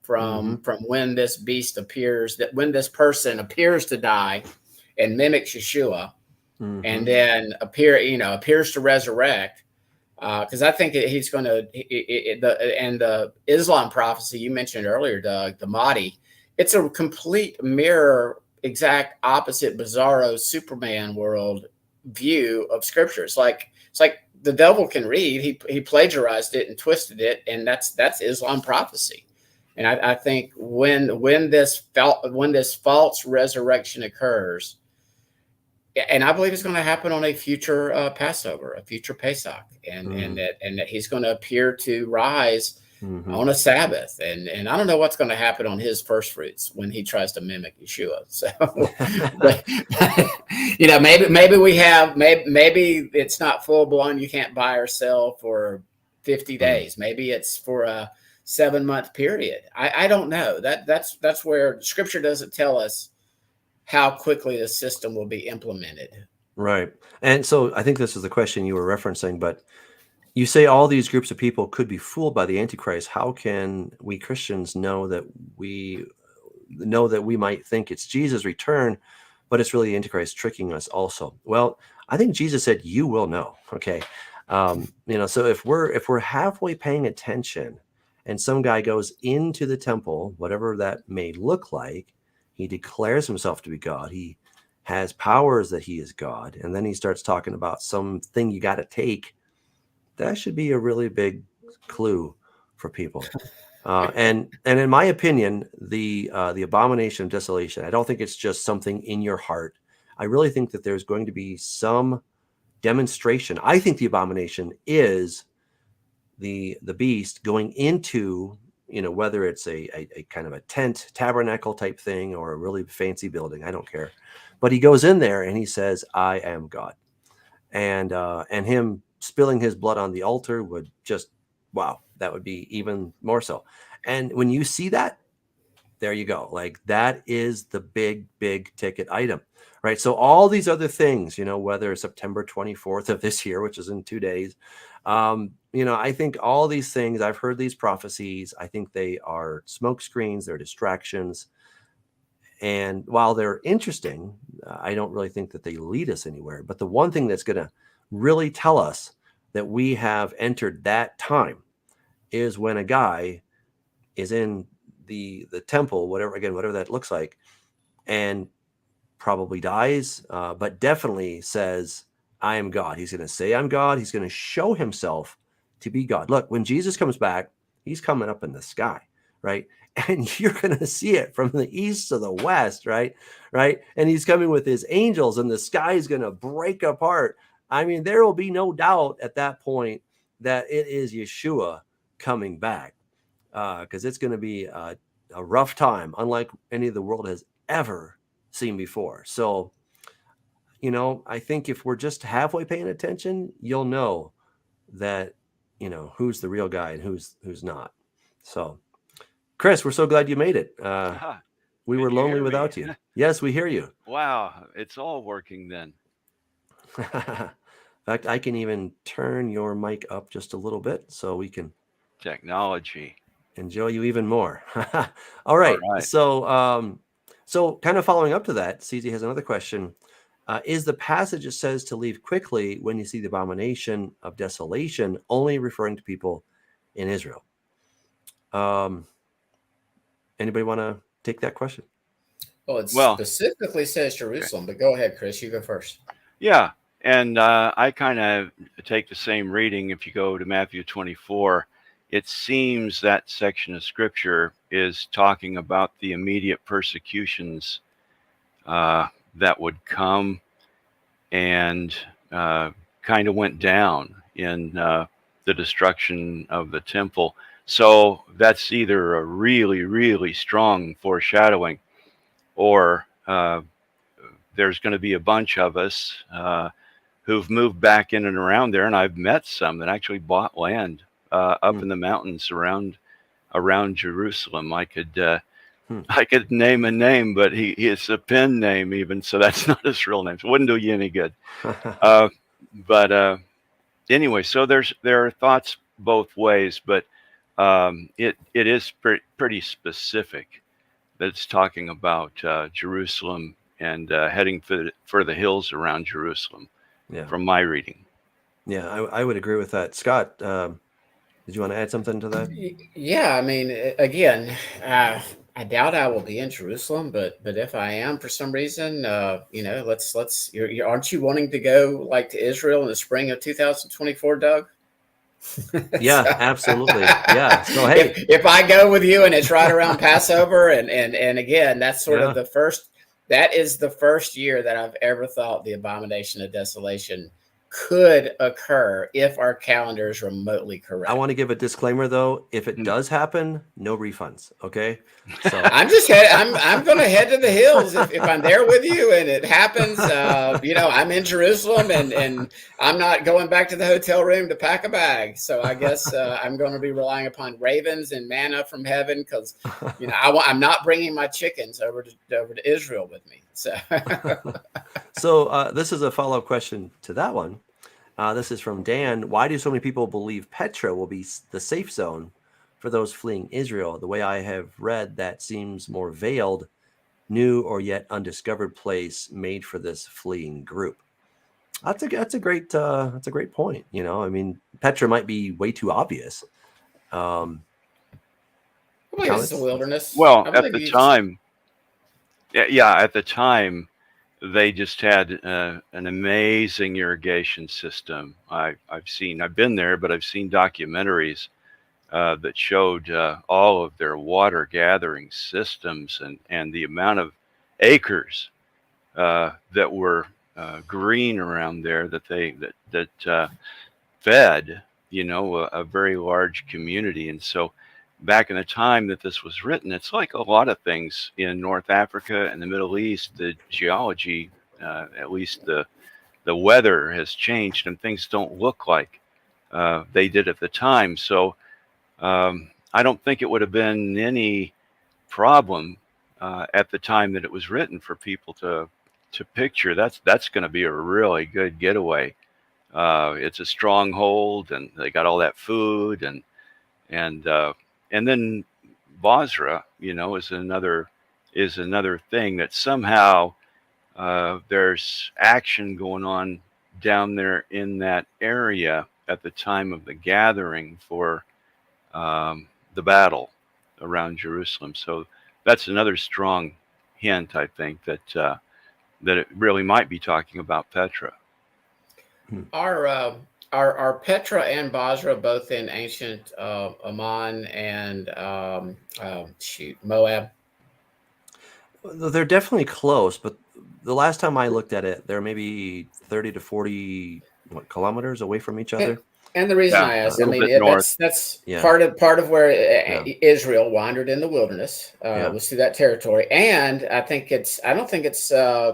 from when this beast appears, that when this person appears to die and mimics Yeshua, and then appears to resurrect. because I think he's going to, and the Islam prophecy you mentioned earlier, Doug, the Mahdi, it's a complete mirror, exact opposite, bizarro Superman world view of Scripture. It's like the devil can read. He plagiarized it and twisted it, and that's Islam prophecy. And I think when this false resurrection occurs, and I believe it's going to happen on a future Passover, a future Pesach, and that he's going to appear to rise on a Sabbath, and I don't know what's going to happen on his first fruits when he tries to mimic Yeshua. So, but, maybe it's not full blown. You can't buy or sell for 50 days. Maybe it's for a 7-month period. I don't know. That's where Scripture doesn't tell us how quickly the system will be implemented. Right. And so I think this is the question you were referencing, but you say all these groups of people could be fooled by the Antichrist. How can we Christians know that we might think it's Jesus' return, but it's really the Antichrist tricking us also? Well, I think Jesus said, you will know. Okay. So if we're halfway paying attention and some guy goes into the temple, whatever that may look like, he declares himself to be God. He has powers that he is God. And then he starts talking about something you got to take. That should be a really big clue for people. And in my opinion, the abomination of desolation, I don't think it's just something in your heart. I really think that there's going to be some demonstration. I think the abomination is the beast going into, whether it's a kind of a tent, tabernacle type thing, or a really fancy building, I don't care. But he goes in there and he says, I am God. And him spilling his blood on the altar would just, wow, that would be even more so. And when you see that, there you go. Like, that is the big ticket item, right? So all these other things, whether September 24th of this year, which is in 2 days, I think all these things, I've heard these prophecies. I think they are smoke screens, they're distractions. And while they're interesting, I don't really think that they lead us anywhere. But the one thing that's going to really tell us that we have entered that time is when a guy is in the temple, whatever that looks like, and probably dies, but definitely says, I am God. He's going to say, I'm God. He's going to show himself to be God. Look, when Jesus comes back, he's coming up in the sky, right? And you're going to see it from the east to the west, right? And he's coming with his angels, and the sky is going to break apart. I mean, there will be no doubt at that point that it is Yeshua coming back, because it's going to be a rough time, unlike any the world has ever seen before. So, I think if we're just halfway paying attention, you'll know that, who's the real guy and who's not. So, Chris, we're so glad you made it. We were lonely without you. Yes, we hear you. Wow, it's all working then. In fact, I can even turn your mic up just a little bit so we can Technology. enjoy you even more. All right. So kind of following up to that, CZ has another question. Is the passage that says to leave quickly when you see the abomination of desolation only referring to people in Israel? Anybody want to take that question? Well, it specifically says Jerusalem, but go ahead, Chris. You go first. Yeah, and I kind of take the same reading. If you go to Matthew 24, it seems that section of Scripture is talking about the immediate persecutions that would come and kind of went down in the destruction of the temple. So that's either a really, really strong foreshadowing, or there's going to be a bunch of us who've moved back in and around there. And I've met some that actually bought land up in the mountains around Jerusalem. I could name a name, but it's a pen name even, so that's not his real name. So it wouldn't do you any good. But anyway, so there are thoughts both ways, but it is pretty specific that it's talking about Jerusalem and heading for the hills around Jerusalem, from my reading. Yeah, I would agree with that. Scott, did you want to add something to that? Yeah, I mean, again, I doubt I will be in Jerusalem, but if I am for some reason, let's. Aren't you wanting to go like to Israel in the spring of 2024, Doug? Yeah, So, absolutely. Yeah. So hey, if I go with you and it's right around Passover, and again, that's sort yeah, of the first. That is the first year that I've ever thought the abomination of desolation could occur if our calendar is remotely I correct. want to give a disclaimer though. If it Hmm. does happen, no refunds. Okay. So I'm going to head to the hills if I'm there with you and it happens. I'm in Jerusalem and I'm not going back to the hotel room to pack a bag. So I guess I'm going to be relying upon ravens and manna from heaven because I'm not bringing my chickens over to Israel with me. So so this is a follow-up question to that one. This is from Dan. Why do so many people believe Petra will be the safe zone for those fleeing Israel? The way I have read, that seems more veiled, new or yet undiscovered place made for this fleeing group. That's a great point. I mean, Petra might be way too obvious. I believe it's the Comments? wilderness. Well, I at believe the you. time, yeah, at the time, they just had an amazing irrigation system. I've been there, but I've seen documentaries that showed all of their water gathering systems and the amount of acres that were green around there that fed, a very large community. And so back in the time that this was written, it's like a lot of things in North Africa and the Middle East, the geology, at least the weather has changed and things don't look like they did at the time. So I don't think it would have been any problem at the time that it was written for people to picture. That's going to be a really good getaway. It's a stronghold, and they got all that food, and and then Basra, is another thing that somehow there's action going on down there in that area at the time of the gathering for the battle around Jerusalem. So that's another strong hint, I think, that it really might be talking about Petra. Are Petra and Basra both in ancient Ammon and Moab? They're definitely close, but the last time I looked at it, they're maybe 30 to 40 kilometers away from each other. And the reason Yeah, I a ask, I little mean, bit north. that's Yeah. part of where Yeah. Israel wandered in the wilderness Yeah. was through that territory, and I don't think it's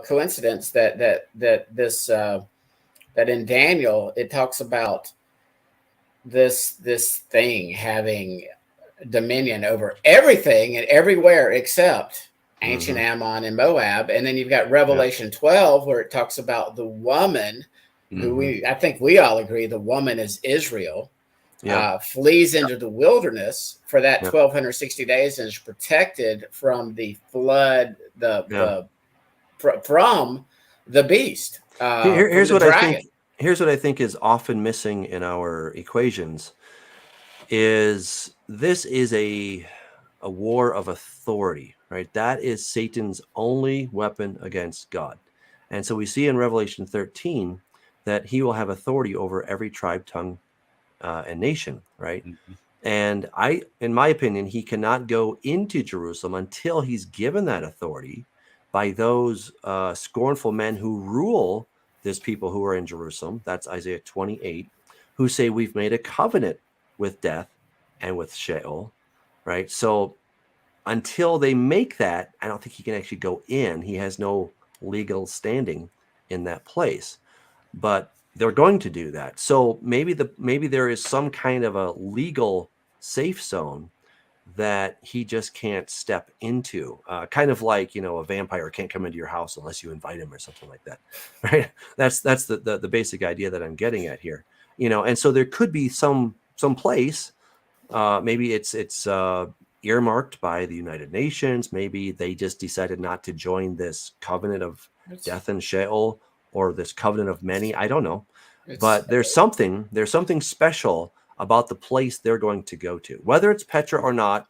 coincidence that this that in Daniel it talks about this thing having dominion over everything and everywhere except ancient Ammon and Moab, and then you've got Revelation 12 where it talks about the woman who I think we all agree the woman is Israel. Flees into the wilderness for that 1260 days and is protected from the flood, from the beast. Here's from the what dragon. I think. Here's what I think is often missing in our equations: is this is a war of authority, right? That is Satan's only weapon against God, and so we see in Revelation 13 that he will have authority over every tribe, tongue, and nation, right? And in my opinion, he cannot go into Jerusalem until he's given that authority by those scornful men who rule this people who are in Jerusalem. That's Isaiah 28, who say we've made a covenant with death and with Sheol, right? So until they make that, I don't think he can actually go in. He has no legal standing in that place. But they're going to do that. So maybe there is some kind of a legal safe zone that he just can't step into, kind of like a vampire can't come into your house unless you invite him or something like that, right? That's the basic idea that I'm getting at here, and so there could be some place, maybe it's earmarked by the United Nations. Maybe they just decided not to join this covenant of death and Sheol, or this covenant of many. I don't know. but there's something special about the place they're going to go to, whether it's Petra or not.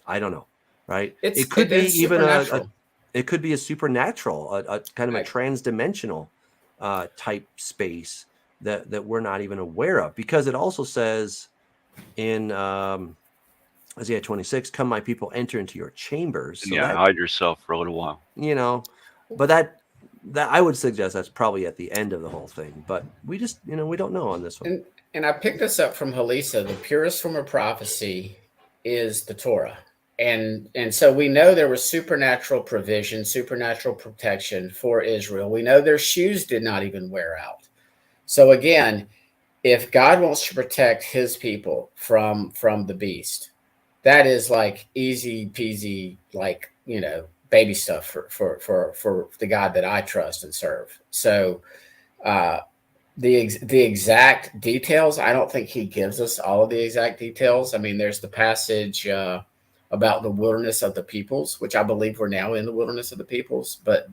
I don't know, right? It could be even it could be a supernatural, a kind of a trans-dimensional type space that we're not even aware of, because it also says in Isaiah 26, "Come, my people, enter into your chambers." So hide yourself for a little while. But that I would suggest that's probably at the end of the whole thing. But we just, we don't know on this one. And I picked this up from Halisa. The purest form of prophecy is the Torah. And so we know there was supernatural provision, supernatural protection for Israel. We know their shoes did not even wear out. So again, if God wants to protect his people from the beast, that is like easy peasy, like, baby stuff for the God that I trust and serve. So the exact details, I don't think he gives us all of the exact details. I mean, there's the passage about the wilderness of the peoples, which I believe we're now in the wilderness of the peoples, but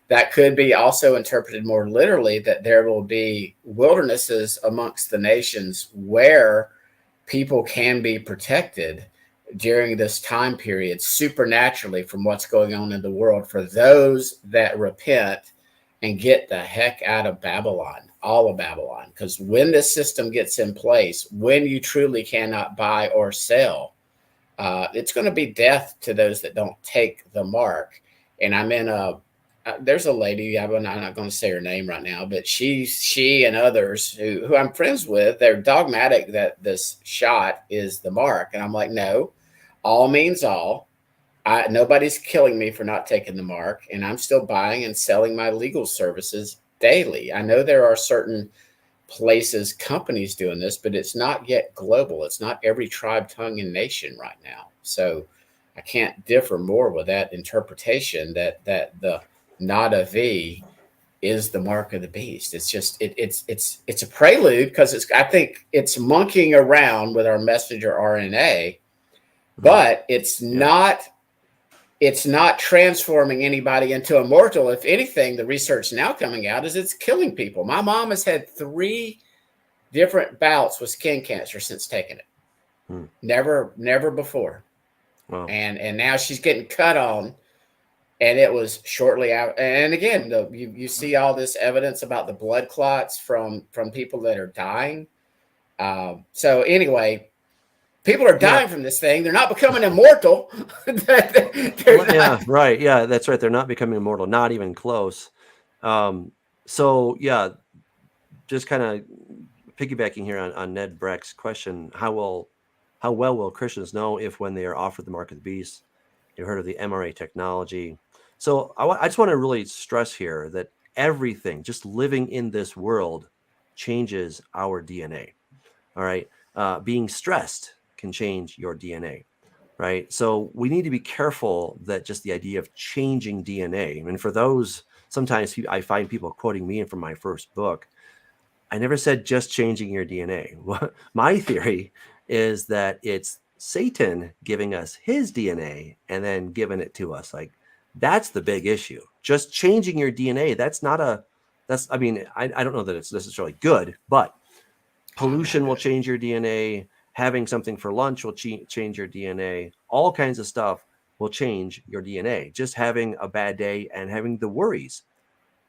that could be also interpreted more literally, that there will be wildernesses amongst the nations where people can be protected during this time period supernaturally from what's going on in the world, for those that repent and get the heck out of Babylon, all of Babylon. Because when this system gets in place, when you truly cannot buy or sell, it's going to be death to those that don't take the mark. And I'm in there's a lady, I'm not going to say her name right now, but she and others who I'm friends with, they're dogmatic that this shot is the mark. And I'm like, no, all means all. Nobody's killing me for not taking the mark, and I'm still buying and selling my legal services daily. I know there are certain places, companies doing this, but it's not yet global. It's not every tribe, tongue, and nation right now. So I can't differ more with that interpretation that the Nada V is the mark of the beast. It's just it's a prelude, because I think it's monkeying around with our messenger RNA, but it's not transforming anybody into immortal. If anything, the research now coming out is it's killing people. My mom has had 3 different bouts with skin cancer since taking it. Never before. Wow. And now she's getting cut on, and it was shortly out. And again, you see all this evidence about the blood clots from people that are dying. So anyway, people are dying from this thing. They're not becoming immortal. Right. Yeah, that's right. They're not becoming immortal. Not even close. So yeah, just kind of piggybacking here on Ned Breck's question: how well will Christians know if, when they are offered the mark of the beast? You heard of the MRA technology. So I just want to really stress here that everything, just living in this world, changes our DNA. All right, being stressed can change your DNA, right? So we need to be careful that just the idea of changing DNA. And for those, sometimes I find people quoting me from my first book. I never said just changing your DNA. My theory is that it's Satan giving us his DNA and then giving it to us. Like, that's the big issue. Just changing your DNA. I mean, I don't know that it's necessarily good, but pollution will change your DNA. Having something for lunch will change your DNA. All kinds of stuff will change your DNA. Just having a bad day and having the worries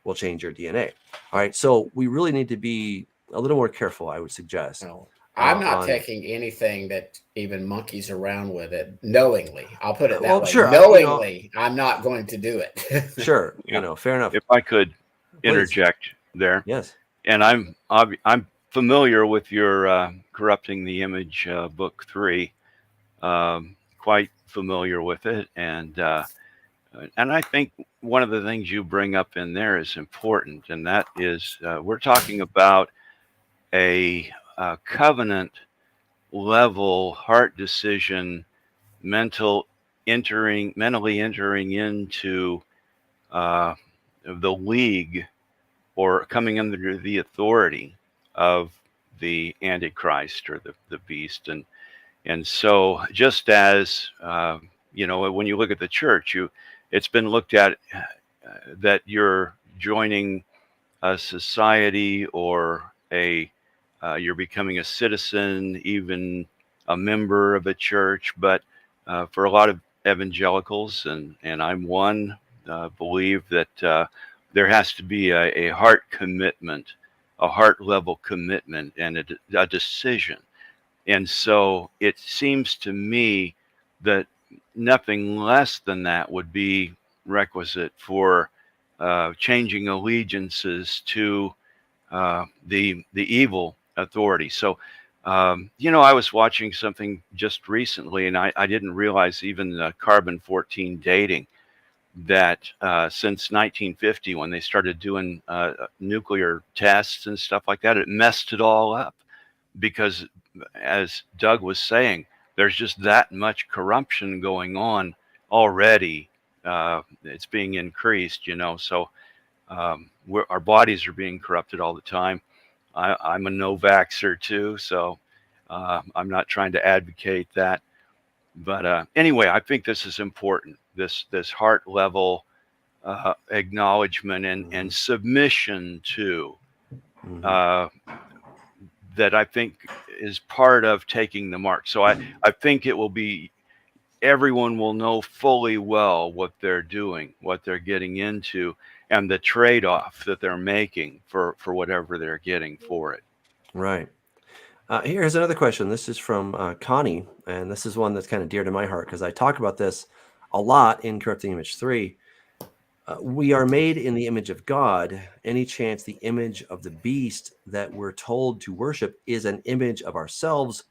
will change your DNA. All right. So we really need to be a little more careful, I would suggest. No, I'm not taking anything that even monkeys around with it knowingly. I'll put it that way. Sure, knowingly, I'm not going to do it. Sure. Fair enough. If I could interject there. Yes. And I'm familiar with your Corrupting the Image book 3, quite familiar with it, and I think one of the things you bring up in there is important, and that is we're talking about a covenant level heart decision, mentally entering into the league, or coming under the authority of the Antichrist or the beast. And so just as, when you look at the church, it's been looked at that you're joining a society or you're becoming a citizen, even a member of a church. But for a lot of evangelicals, and I'm one, believe that there has to be a heart commitment, a heart level commitment, and a decision. And so it seems to me that nothing less than that would be requisite for changing allegiances to the evil authority. So, I was watching something just recently, and I didn't realize even carbon-14 dating, that since 1950, when they started doing nuclear tests and stuff like that, it messed it all up. Because, as Doug was saying, there's just that much corruption going on already. It's being increased, so our bodies are being corrupted all the time. I'm a no-vaxxer too, so I'm not trying to advocate that. But anyway, I think this is important. This heart level acknowledgement and submission to that, I think, is part of taking the mark. So I think it will be, everyone will know fully well what they're doing, what they're getting into, and the trade-off that they're making for whatever they're getting for it. Right. Here's another question. This is from Connie, and this is one that's kind of dear to my heart because I talk about this a lot in Corrupting Image 3. We are made in the image of God. Any chance the image of the beast that we're told to worship is an image of ourselves,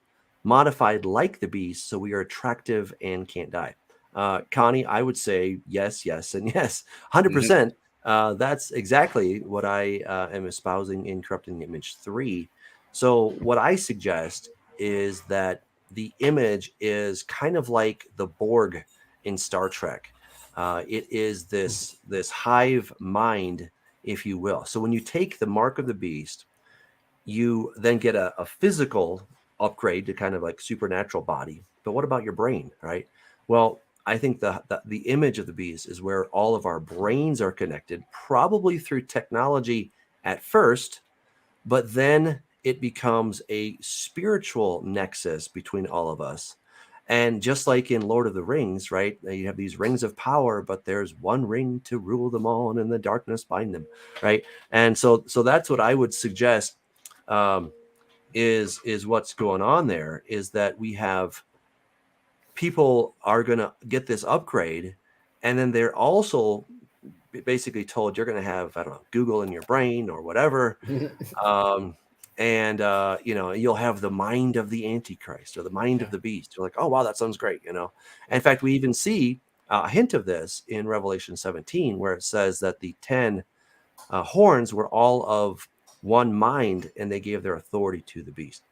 modified like the beast, so we are attractive and can't die? Connie, I would say yes, yes, and yes. 100%. That's exactly what I am espousing in Corrupting Image 3. So what I suggest is that the image is kind of like the Borg in Star Trek. It is this hive mind, if you will. So when you take the mark of the beast, you then get a physical upgrade to kind of like supernatural body. But what about your brain, right? Well, I think the image of the beast is where all of our brains are connected, probably through technology at first, but then it becomes a spiritual nexus between all of us. And just like in Lord of the Rings, right? You have these rings of power, but there's one ring to rule them all, and in the darkness bind them, right? And so that's what I would suggest is what's going on there, is that we have people are going to get this upgrade, and then they're also basically told you're going to have, I don't know, Google in your brain or whatever. And you'll have the mind of the Antichrist or the mind of the beast. You're like, oh wow, that sounds great. In fact, we even see a hint of this in Revelation 17, where it says that the 10 horns were all of one mind, and they gave their authority to the beast.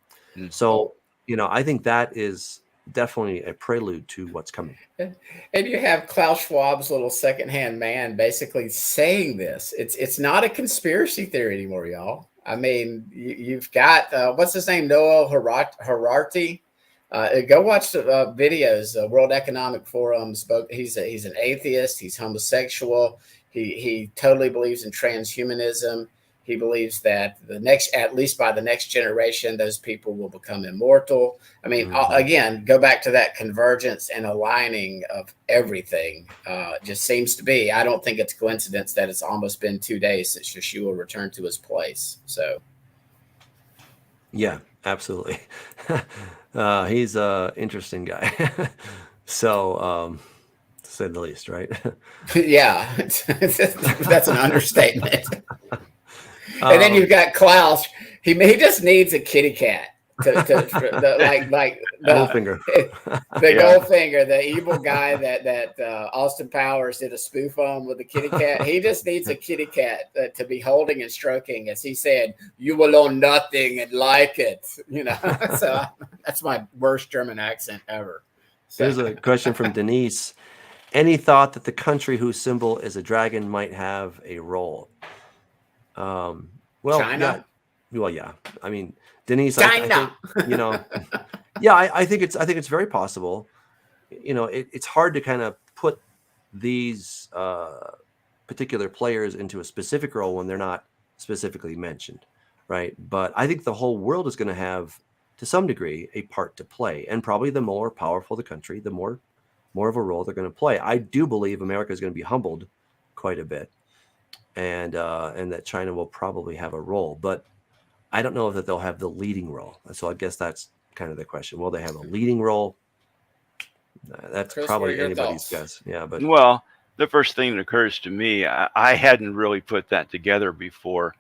So I think that is definitely a prelude to what's coming. And you have Klaus Schwab's little secondhand man basically saying this. It's not a conspiracy theory anymore, y'all. I mean, you've got what's his name, Noah Harari. Go watch the videos. World Economic Forum spoke. He's an atheist. He's homosexual. He totally believes in transhumanism. He believes that at least by the next generation, those people will become immortal. I mean, again, go back to that convergence and aligning of everything. Just seems to be. I don't think it's a coincidence that it's almost been 2 days since Yeshua returned to his place. So, yeah, absolutely. He's an interesting guy. So, to say the least, right? Yeah, that's an understatement. And then you've got Klaus. He just needs a kitty cat Goldfinger. The Goldfinger, the evil guy that Austin Powers did a spoof on with the kitty cat. He just needs a kitty cat to be holding and stroking, as he said, "You will own nothing and like it." So that's my worst German accent ever. So. Here's a question from Denise. Any thought that the country whose symbol is a dragon might have a role? China. Yeah. I mean, Denise, China. I think, yeah, I think it's very possible. It's hard to kind of put these particular players into a specific role when they're not specifically mentioned, right? But I think the whole world is going to have, to some degree, a part to play, and probably the more powerful the country, the more of a role they're going to play. I do believe America is going to be humbled quite a bit, and that China will probably have a role, but I don't know that they'll have the leading role. So I guess that's kind of the question. Will they have a leading role? That's Chris, what are probably your anybody's thoughts? guess. Yeah, but Well, the first thing that occurs to me, I hadn't really put that together before,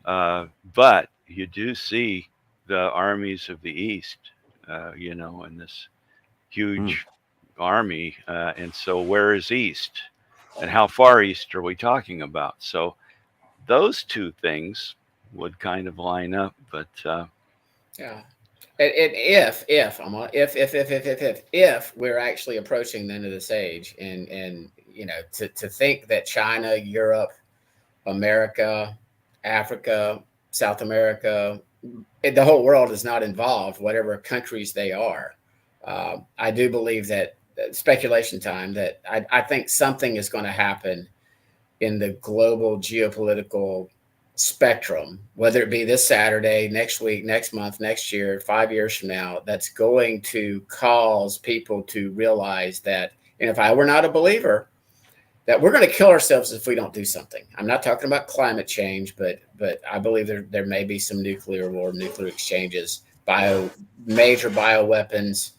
but you do see the armies of the East, in this huge army. And so where is East? And how far East are we talking about? So those two things would kind of line up, but Yeah. And if we're actually approaching the end of this age, and to think that China, Europe, America, Africa, South America, the whole world is not involved, whatever countries they are. I do believe that speculation time, that I think something is going to happen in the global geopolitical spectrum, whether it be this Saturday, next week, next month, next year, 5 years from now, that's going to cause people to realize that, and if I were not a believer, that we're going to kill ourselves if we don't do something. I'm not talking about climate change, but I believe there may be some nuclear war, nuclear exchanges, major bioweapons,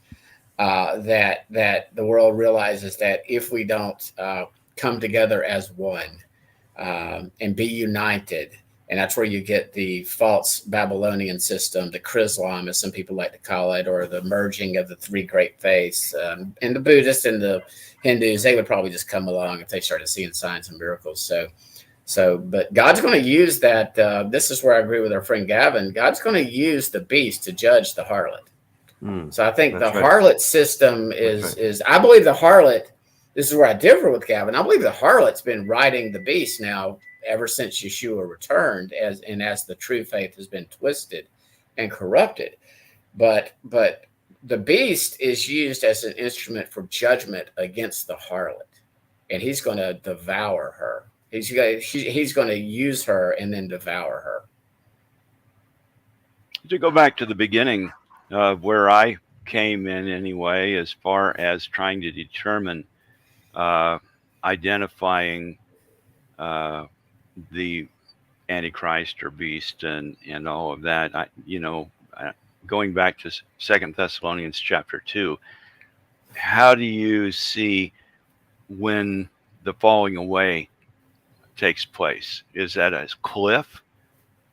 that the world realizes that if we don't come together as one and be united, and that's where you get the false Babylonian system, the Chrislam, as some people like to call it, or the merging of the three great faiths. And the Buddhists and the Hindus, they would probably just come along if they started seeing signs and miracles. But God's going to use that. This is where I agree with our friend Gavin. God's going to use the beast to judge the harlot. So I think the harlot system is, I believe the harlot, this is where I differ with Gavin. I believe the harlot's been riding the beast now ever since Yeshua returned, as the true faith has been twisted and corrupted. But the beast is used as an instrument for judgment against the harlot, and he's going to devour her. He's going to use her and then devour her. To go back to the beginning of where I came in anyway, as far as trying to determine identifying the Antichrist or beast and all of that, going back to 2 Thessalonians chapter 2, how do you see when the falling away takes place? Is that a cliff,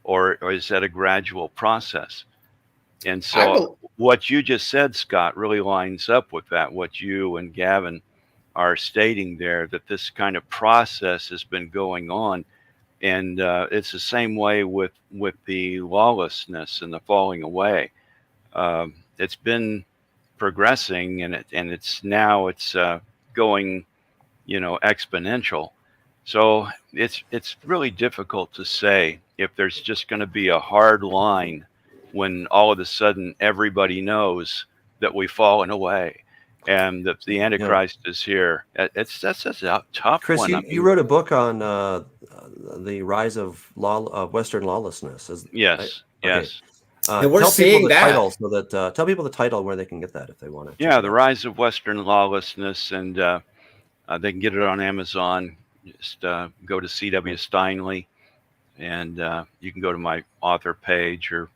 or is that a gradual process? And so what you just said, Scott, really lines up with that, what you and Gavin are stating there, that this kind of process has been going on. And it's the same way with the lawlessness and the falling away. It's been progressing, and it's now going, exponential. So it's really difficult to say if there's just going to be a hard line when all of a sudden everybody knows that we've fallen away and that the Antichrist is here. That's a tough Chris, one. you wrote a book on the rise of Western lawlessness. Yes. Yes. And we're tell seeing people the that. title so that tell people the title where they can get that if they want to. Yeah, the rise of Western lawlessness, and they can get it on Amazon. Just go to C.W. Steinley, and you can go to my author page or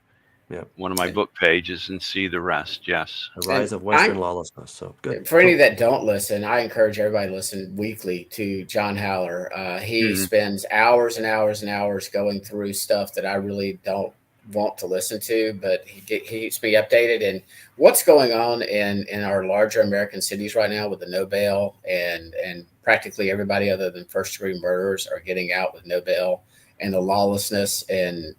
one of my book pages and see the rest. Yes. The rise of Western lawlessness. So good. For any that don't listen, I encourage everybody to listen weekly to John Haller. He spends hours and hours and hours going through stuff that I really don't want to listen to, but he keeps me updated. And what's going on in our larger American cities right now with the no bail, and practically everybody other than first degree murderers are getting out with no bail, and the lawlessness, and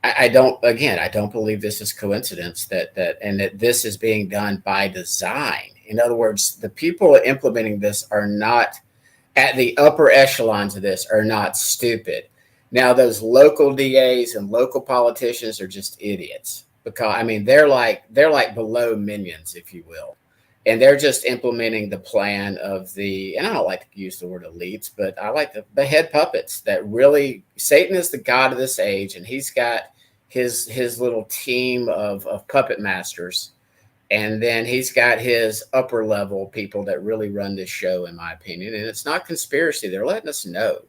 I don't believe this is coincidence that this is being done by design. In other words, the people implementing this are not at the upper echelons of this, are not stupid. Now, those local DAs and local politicians are just idiots, because they're like below minions, if you will. And they're just implementing the plan of and I don't like to use the word elites, but I like the head puppets that really, Satan is the god of this age, and he's got his little team of puppet masters. And then he's got his upper level people that really run this show, in my opinion. And it's not conspiracy. They're letting us know.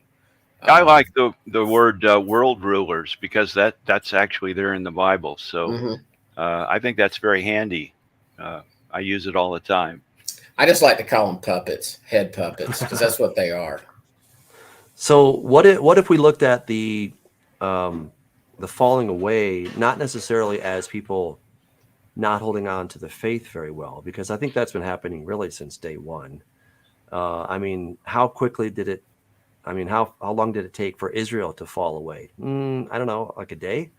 I like the word world rulers, because that's actually there in the Bible. So I think that's very handy. I use it all the time. I just like to call them puppets, head puppets, because that's what they are. So what if we looked at the falling away, not necessarily as people not holding on to the faith very well, because I think that's been happening really since day one. I mean, how quickly did it? I mean, how long did it take for Israel to fall away? I don't know, like a day.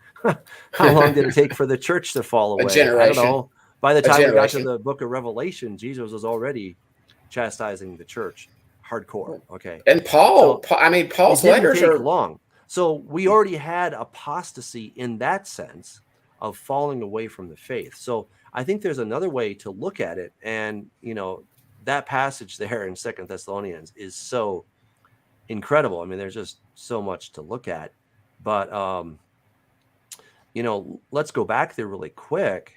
How long did it take for the church to fall away? A generation. I don't know. By the time we got to the book of Revelation, Jesus was already chastising the church hardcore. Okay. And Paul's letters are long. So we already had apostasy in that sense of falling away from the faith. So I think there's another way to look at it. And, that passage there in 2 Thessalonians is so incredible. I mean, there's just so much to look at. But, let's go back there really quick.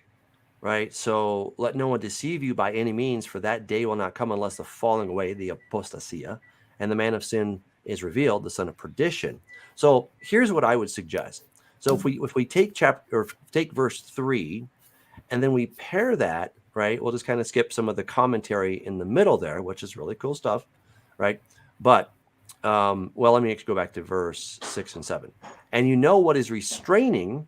Right. So let no one deceive you by any means, for that day will not come unless the falling away, the apostasia, and the man of sin is revealed, the son of perdition. So here's what I would suggest. So if we take take verse 3, and then we pair that, right, we'll just kind of skip some of the commentary in the middle there, which is really cool stuff, right? But let me go back to verse 6 and 7. And what is restraining,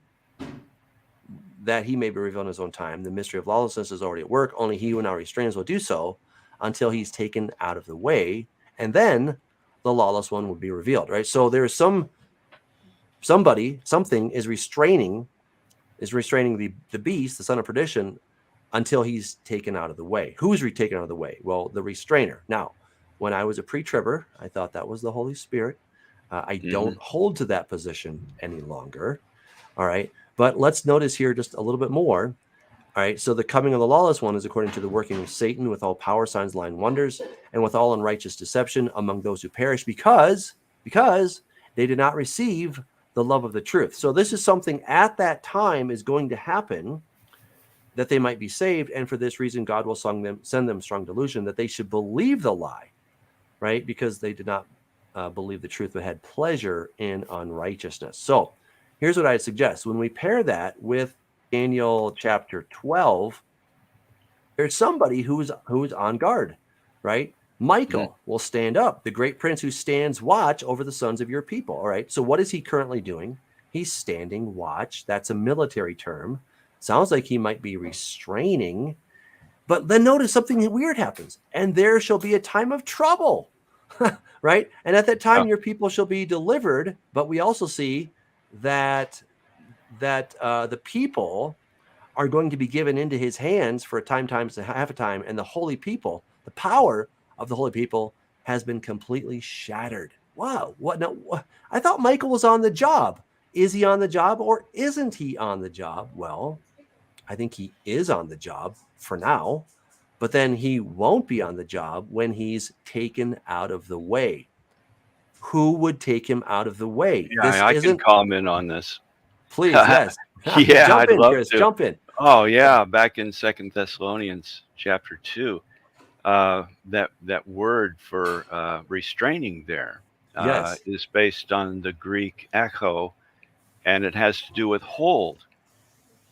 that he may be revealed in his own time. The mystery of lawlessness is already at work. Only he who now restrains will do so until he's taken out of the way. And then the lawless one will be revealed, right? So there's something is restraining the beast, the son of perdition, until he's taken out of the way. Who's taken out of the way? Well, the restrainer. Now, when I was a pre-tribber, I thought that was the Holy Spirit. I don't hold to that position any longer. All right. But let's notice here just a little bit more. All right. So the coming of the lawless one is according to the working of Satan with all power, signs, lying wonders, and with all unrighteous deception among those who perish because they did not receive the love of the truth. So this is something at that time is going to happen, that they might be saved. And for this reason, God will send them strong delusion that they should believe the lie, right? Because they did not believe the truth, but had pleasure in unrighteousness. So here's what I'd suggest. When we pair that with Daniel chapter 12, there's somebody who's on guard, right? Michael will stand up, the great prince who stands watch over the sons of your people. All right. So what is he currently doing? He's standing watch. That's a military term. Sounds like he might be restraining. But then notice something weird happens. And there shall be a time of trouble, right? And at that time, your people shall be delivered. But we also see that the people are going to be given into his hands for a time, times a half a time. And the holy people, the power of the holy people has been completely shattered. Wow. What? No, I thought Michael was on the job. Is he on the job or isn't he on the job? Well, I think he is on the job for now, but then he won't be on the job when he's taken out of the way. Who would take him out of the way? Yeah, I can comment on this. Please, yes. Yeah, jump I'd in, love Chris. to. Jump in. Oh, yeah. Back in 2 Thessalonians chapter 2, that word for restraining there is based on the Greek echo, and it has to do with hold.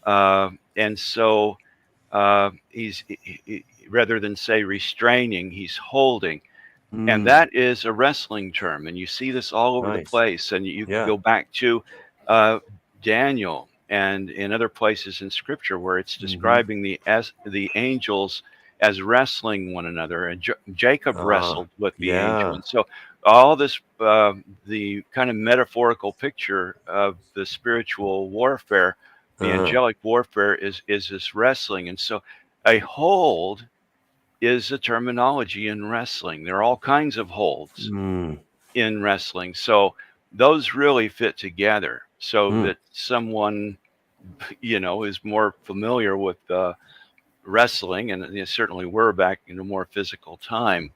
And so he's rather than say restraining, he's holding. And that is a wrestling term. And you see this all over the place. And you can go back to Daniel and in other places in Scripture where it's describing the angels as wrestling one another. And Jacob wrestled with the angel. And so all this, the kind of metaphorical picture of the spiritual warfare, the angelic warfare is this wrestling. And so a hold is a terminology in wrestling. There are all kinds of holds in wrestling. So those really fit together so that someone, is more familiar with wrestling, and certainly we're back in a more physical time,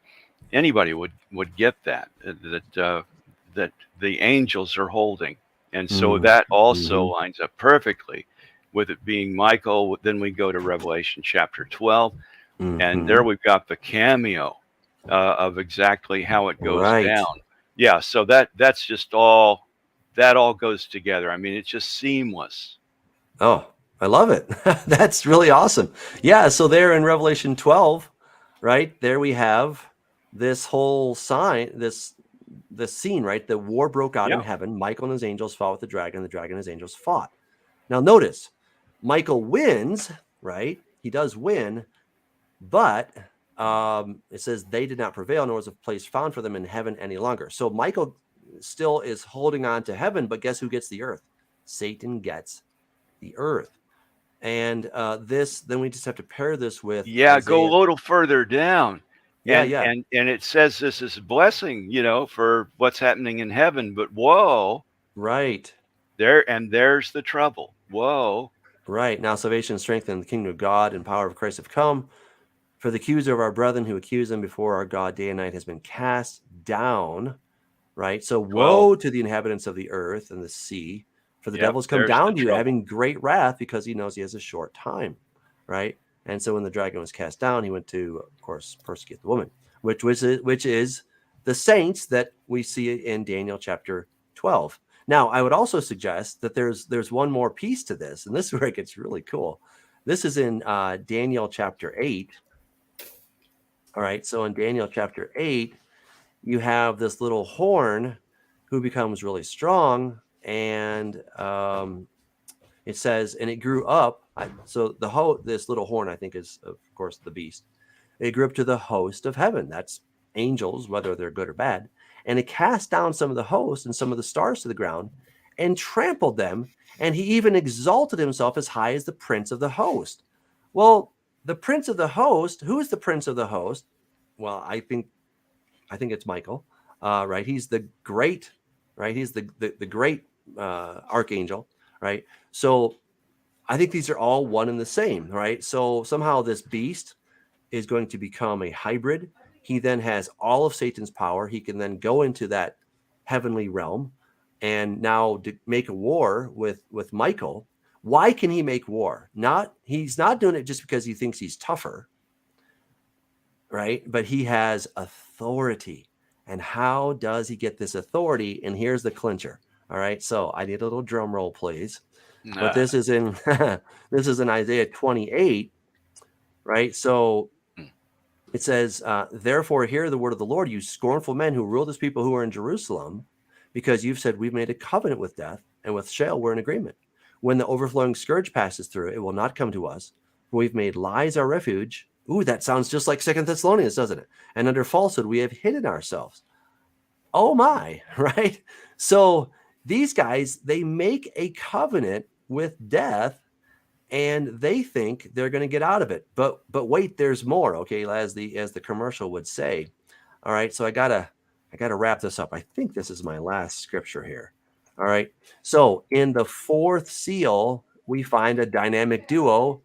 anybody would get that the angels are holding. And so that also Mhm. lines up perfectly with it being Michael. Then we go to Revelation chapter 12, and there Mhm. we've got the cameo of exactly how it goes Right. down. Yeah, so that's just all, that all goes together. I mean, it's just seamless. Oh, I love it. That's really awesome. Yeah, so there in Revelation 12, right? There we have this whole sign, this scene, right? The war broke out in Yeah. heaven. Michael and his angels fought with the dragon, and the dragon and his angels fought. Now notice, Michael wins, right? He does win, but it says they did not prevail, nor was a place found for them in heaven any longer. So Michael still is holding on to heaven, but guess who gets the earth? Satan gets the earth. And then we just have to pair this with Yeah, go a Isaiah. little further down. Yeah, And yeah, and it says this is a blessing, for what's happening in heaven, but whoa, right, there's the trouble. Whoa. right. Now salvation, strength, and the kingdom of God and power of Christ have come. For the accuser of our brethren who accuse them before our God day and night has been cast down. Right. So 12. woe to the inhabitants of the earth and the sea, for the Yep, devil's come there's the down to you, trouble. having great wrath, because he knows he has a short time. Right. And so when the dragon was cast down, he went to, of course, persecute the woman, which is the saints that we see in Daniel chapter 12. Now, I would also suggest that there's one more piece to this, and this is where it gets really cool. This is in Daniel chapter 8. All right. So in Daniel chapter 8, you have this little horn who becomes really strong, and it says, and it grew up. So this little horn, I think, is of course the beast. It grew up to the host of heaven. That's angels, whether they're good or bad. And it cast down some of the hosts and some of the stars to the ground and trampled them. And he even exalted himself as high as the prince of the host. Well, the prince of the host, who is the prince of the host? Well, I think it's Michael, right? He's the great, right? He's the great archangel, right? So I think these are all one and the same, right? So somehow this beast is going to become a hybrid. He then has all of Satan's power. He can then go into that heavenly realm and now make a war with Michael. Why can he make war? He's not doing it just because he thinks he's tougher, right? But he has authority. And how does he get this authority? And here's the clincher. All right. So I need a little drum roll, please. But this is in Isaiah 28, right? So it says, therefore, hear the word of the Lord, you scornful men who rule this people who are in Jerusalem, because you've said, we've made a covenant with death, and with Sheol we're in agreement. When the overflowing scourge passes through, it will not come to us, for we've made lies our refuge. Ooh, that sounds just like 2 Thessalonians, doesn't it? And under falsehood, we have hidden ourselves. Oh my, right? So these guys, they make a covenant with death, and they think they're going to get out of it. But wait, there's more. Okay, as the commercial would say. All right, so I gotta wrap this up. I think this is my last scripture here. All right, so in the fourth seal, we find a dynamic duo,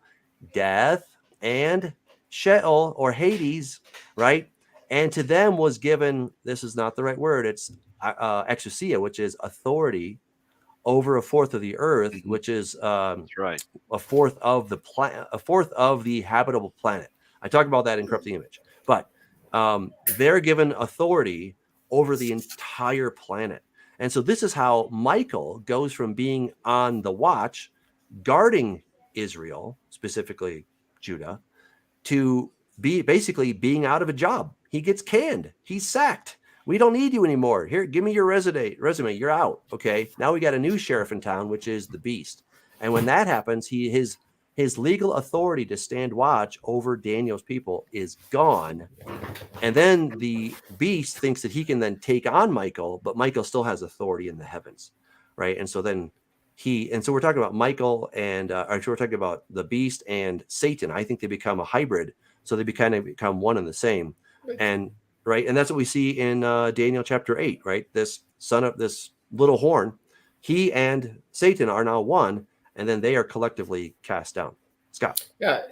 death and Sheol or Hades, right? And to them was given, this is not the right word, it's exousia, which is authority over a fourth of the earth, which is That's right. a fourth of the habitable planet. I talk about that in Corrupt the Image, but they're given authority over the entire planet. And so this is how Michael goes from being on the watch, guarding Israel, specifically Judah, to basically being out of a job. He gets canned. He's sacked. We don't need you anymore. Here, give me your resume. You're out. Okay. Now we got a new sheriff in town, which is the beast. And when that happens, his legal authority to stand watch over Daniel's people is gone. And then the beast thinks that he can then take on Michael, but Michael still has authority in the heavens, right? And so then so we're talking about Michael and actually we're talking about the beast and Satan. I think they become a hybrid, so they become one and the same. And right, and that's what we see in Daniel chapter 8, right? This son of this little horn, he and Satan are now one, and then they are collectively cast down. Scott. Yeah,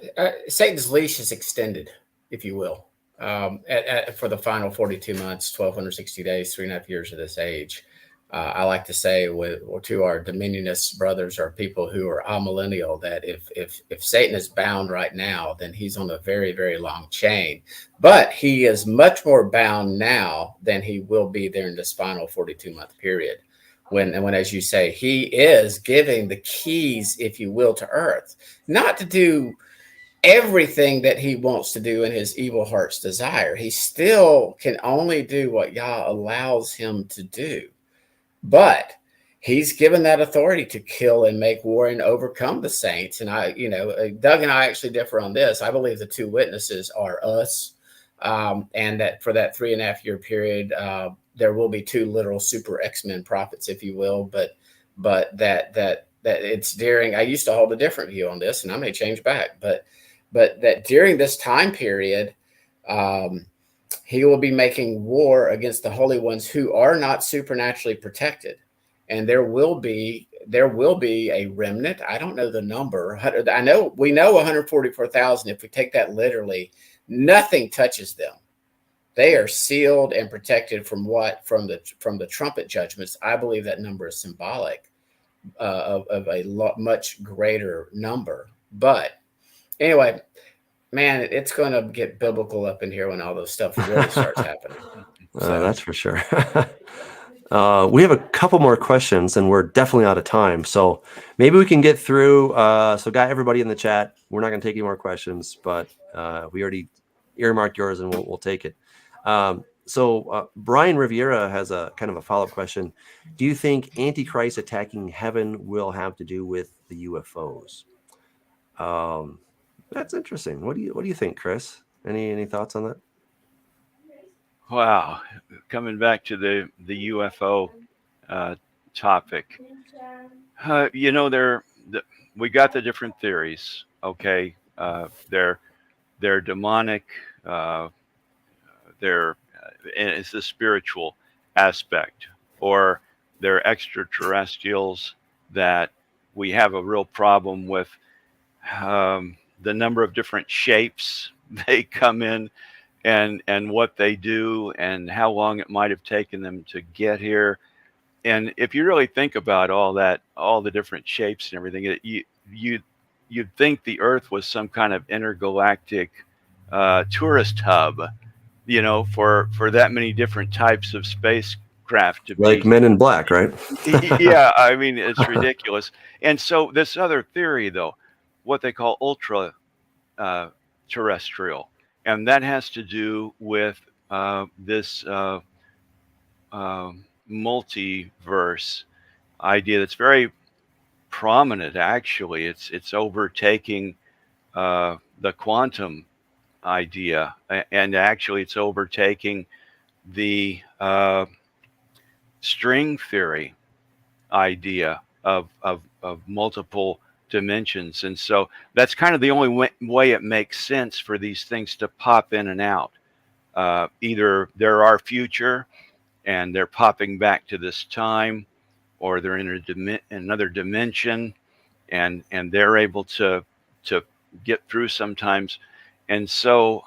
Satan's leash is extended, if you will, for the final 42 months, 1,260 days, 3.5 years of this age. I like to say to our Dominionist brothers or people who are amillennial that if Satan is bound right now, then he's on a very, very long chain. But he is much more bound now than he will be during this final 42-month period. When, as you say, he is giving the keys, if you will, to earth, not to do everything that he wants to do in his evil heart's desire. He still can only do what Yah allows him to do. But he's given that authority to kill and make war and overcome the saints. And Doug and I actually differ on this. I believe the two witnesses are us, and that for that 3.5-year period, there will be two literal super X-Men prophets, if you will. But that it's during. I used to hold a different view on this, and I may change back. But that during this time period, he will be making war against the holy ones who are not supernaturally protected. And there will be a remnant. I don't know the number. We know 144,000. If we take that literally, nothing touches them. They are sealed and protected from the trumpet judgments. I believe that number is symbolic of a much greater number. But anyway, man, it's going to get biblical up in here when all this stuff really starts happening. So. That's for sure. We have a couple more questions, and we're definitely out of time. So maybe we can get through. So got everybody in the chat. We're not going to take any more questions, but we already earmarked yours, and we'll take it. So Brian Riviera has a kind of a follow-up question. Do you think Antichrist attacking heaven will have to do with the UFOs? That's interesting. What do you think, Chris? Any thoughts on that? Wow, coming back to the UFO topic, we got the different theories. Okay, they're demonic. It's the spiritual aspect, or they're extraterrestrials that we have a real problem with. The number of different shapes they come in and what they do and how long it might have taken them to get here. And if you really think about all that, all the different shapes and everything, you'd think the Earth was some kind of intergalactic tourist hub, for that many different types of spacecraft to like be. Men in Black, right? Yeah, I mean, it's ridiculous. And so this other theory, though, what they call ultra terrestrial, and that has to do with this multiverse idea that's very prominent. Actually, it's overtaking the quantum idea, and actually it's overtaking the string theory idea of multiple dimensions. And so that's kind of the only way it makes sense for these things to pop in and out. Either they're our future and they're popping back to this time, or they're in another dimension and they're able to get through sometimes. And so,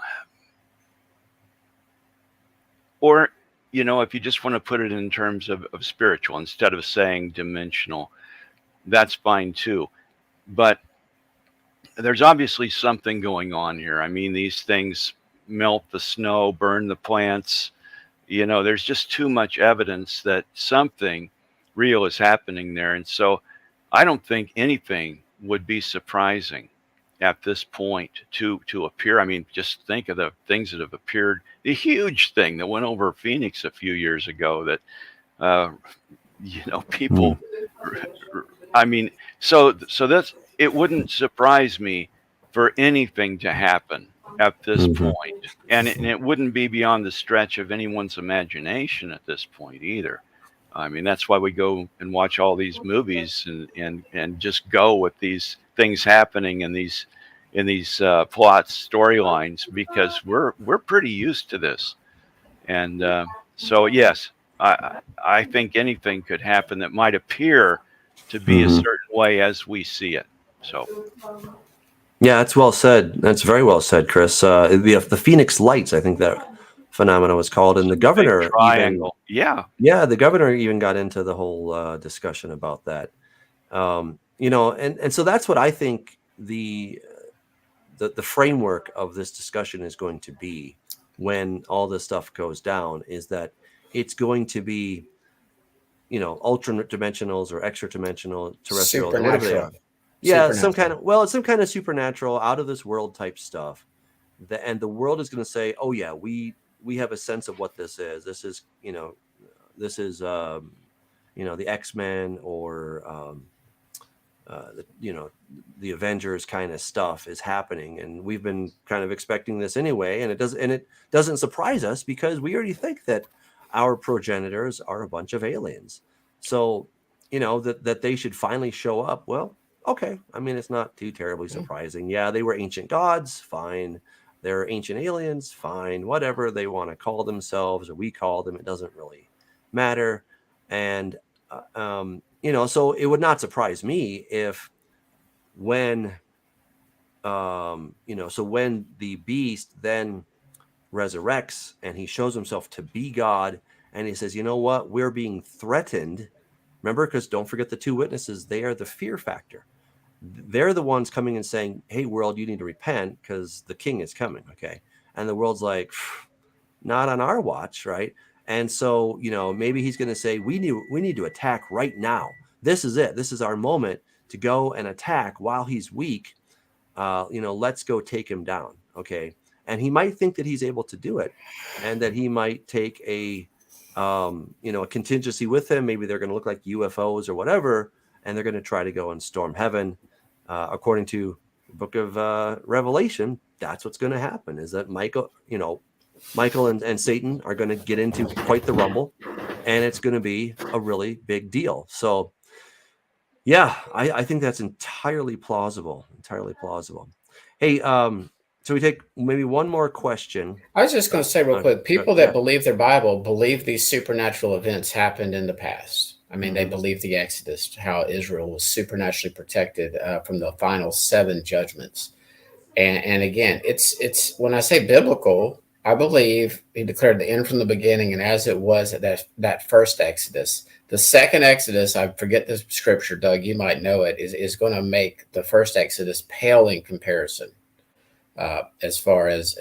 or if you just want to put it in terms of spiritual instead of saying dimensional, that's fine too. But there's obviously something going on here. I mean, these things melt the snow, burn the plants. There's just too much evidence that something real is happening there. And so I don't think anything would be surprising at this point to appear. I mean, just think of the things that have appeared. The huge thing that went over Phoenix a few years ago that, people, I mean, so that's, it wouldn't surprise me for anything to happen at this point. And it wouldn't be beyond the stretch of anyone's imagination at this point either. I mean, that's why we go and watch all these movies and just go with these things happening in these plots, storylines, because we're pretty used to this. And so, yes, I think anything could happen that might appear to be a certain way as we see it. So, yeah, that's well said. That's very well said, Chris. The Phoenix Lights, I think that phenomena was called, and the governor even, triangle. Yeah. the governor even got into the whole discussion about that. And so that's what I think the framework of this discussion is going to be when all this stuff goes down, is that it's going to be, ultra dimensionals or extra dimensional, terrestrial, or whatever they are. Yeah, some kind of supernatural, out of this world type stuff. And the world is going to say, oh yeah, we have a sense of what this is. This is, the X-Men, or the Avengers kind of stuff is happening, and we've been kind of expecting this anyway, and it doesn't surprise us, because we already think that our progenitors are a bunch of aliens. So that they should finally show up. Well, okay, I mean, it's not too terribly surprising. Yeah, they were ancient gods, fine. They're ancient aliens, fine. Whatever they want to call themselves, or we call them, it doesn't really matter. And so it would not surprise me if when the beast then resurrects and he shows himself to be God, and he says, you know what, we're being threatened. Remember, because don't forget the two witnesses, they are the fear factor. They're the ones coming and saying, hey, world, you need to repent because the king is coming. Okay. And the world's like, not on our watch, right? And so, maybe he's going to say, we need to attack right now. This is it. This is our moment to go and attack while he's weak. Let's go take him down. Okay. And he might think that he's able to do it, and that he might take a contingency with him. Maybe they're going to look like UFOs or whatever, and they're going to try to go and storm heaven. According to the book of Revelation, that's what's going to happen, is that Michael and Satan are going to get into quite the rumble, and it's going to be a really big deal. So, yeah, I think that's entirely plausible. Hey, so we take maybe one more question. I was just going to say real quick, people that believe their Bible believe these supernatural events happened in the past. I mean, they believe the Exodus, how Israel was supernaturally protected from the final 7 judgments. And again, it's when I say biblical, I believe he declared the end from the beginning, and as it was at that first Exodus. The second Exodus, I forget the scripture, Doug, you might know it, is going to make the first Exodus pale in comparison, as far as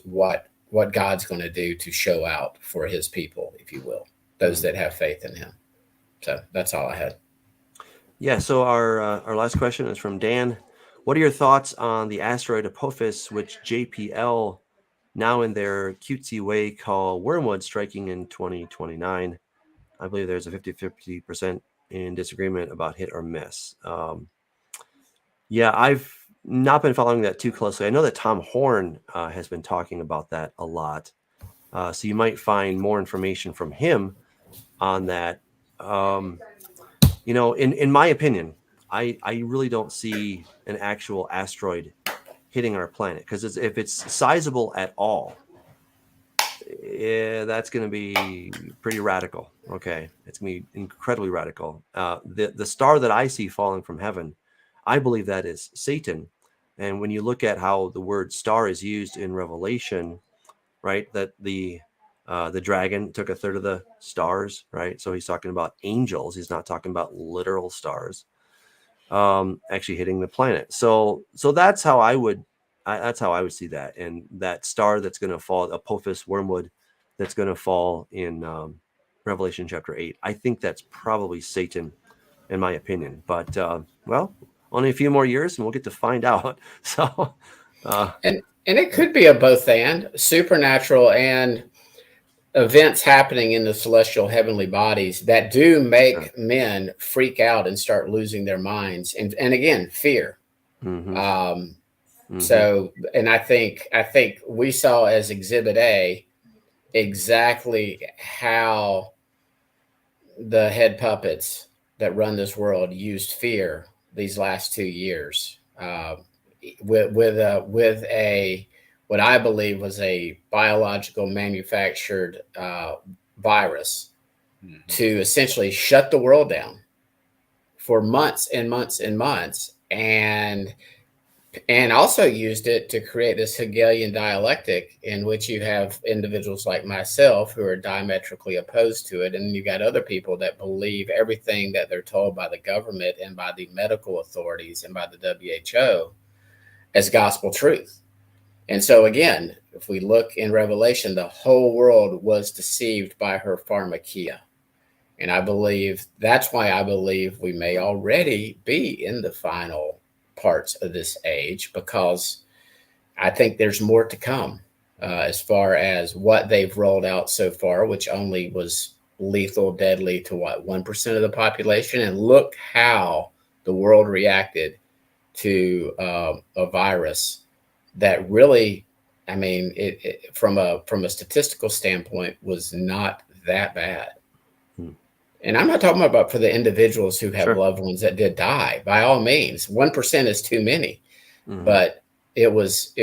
what God's going to do to show out for his people, if you will, those that have faith in him. So that's all I had. Yeah. So our last question is from Dan. What are your thoughts on the asteroid Apophis, which JPL now in their cutesy way call Wormwood, striking in 2029? I believe there's a 50% in disagreement about hit or miss. I've not been following that too closely. I know that Tom Horn has been talking about that a lot. So you might find more information from him on that. In my opinion, I really don't see an actual asteroid hitting our planet, because if it's sizable at all, that's going to be pretty radical. Okay, it's going to be incredibly radical. The star that I see falling from heaven, I believe that is Satan. And when you look at how the word star is used in Revelation, right, that the dragon took a third of the stars, right? So he's talking about angels. He's not talking about literal stars actually hitting the planet. So that's how I would see that. And that star that's going to fall, Apophis, wormwood, that's going to fall in Revelation chapter 8. I think that's probably Satan, in my opinion. But only a few more years, and we'll get to find out. So, and it could be a both and supernatural and events happening in the celestial heavenly bodies that do make men freak out and start losing their minds, and again, fear. So, and I think we saw as Exhibit A exactly how the head puppets that run this world used fear these last 2 years, with a what I believe was a biological manufactured virus to essentially shut the world down for months and months and months. And and also used it to create this Hegelian dialectic in which you have individuals like myself who are diametrically opposed to it. And you got other people that believe everything that they're told by the government and by the medical authorities and by the WHO as gospel truth. And so again, if we look in Revelation, the whole world was deceived by her pharmakia. And I believe that's why I believe we may already be in the final parts of this age, because I think there's more to come as far as what they've rolled out so far, which only was lethal, deadly to what, 1% of the population. And look how the world reacted to a virus that really, I mean, it from a statistical standpoint was not that bad. And I'm not talking about for the individuals who have loved ones that did die. By all means, 1% is too many, but it was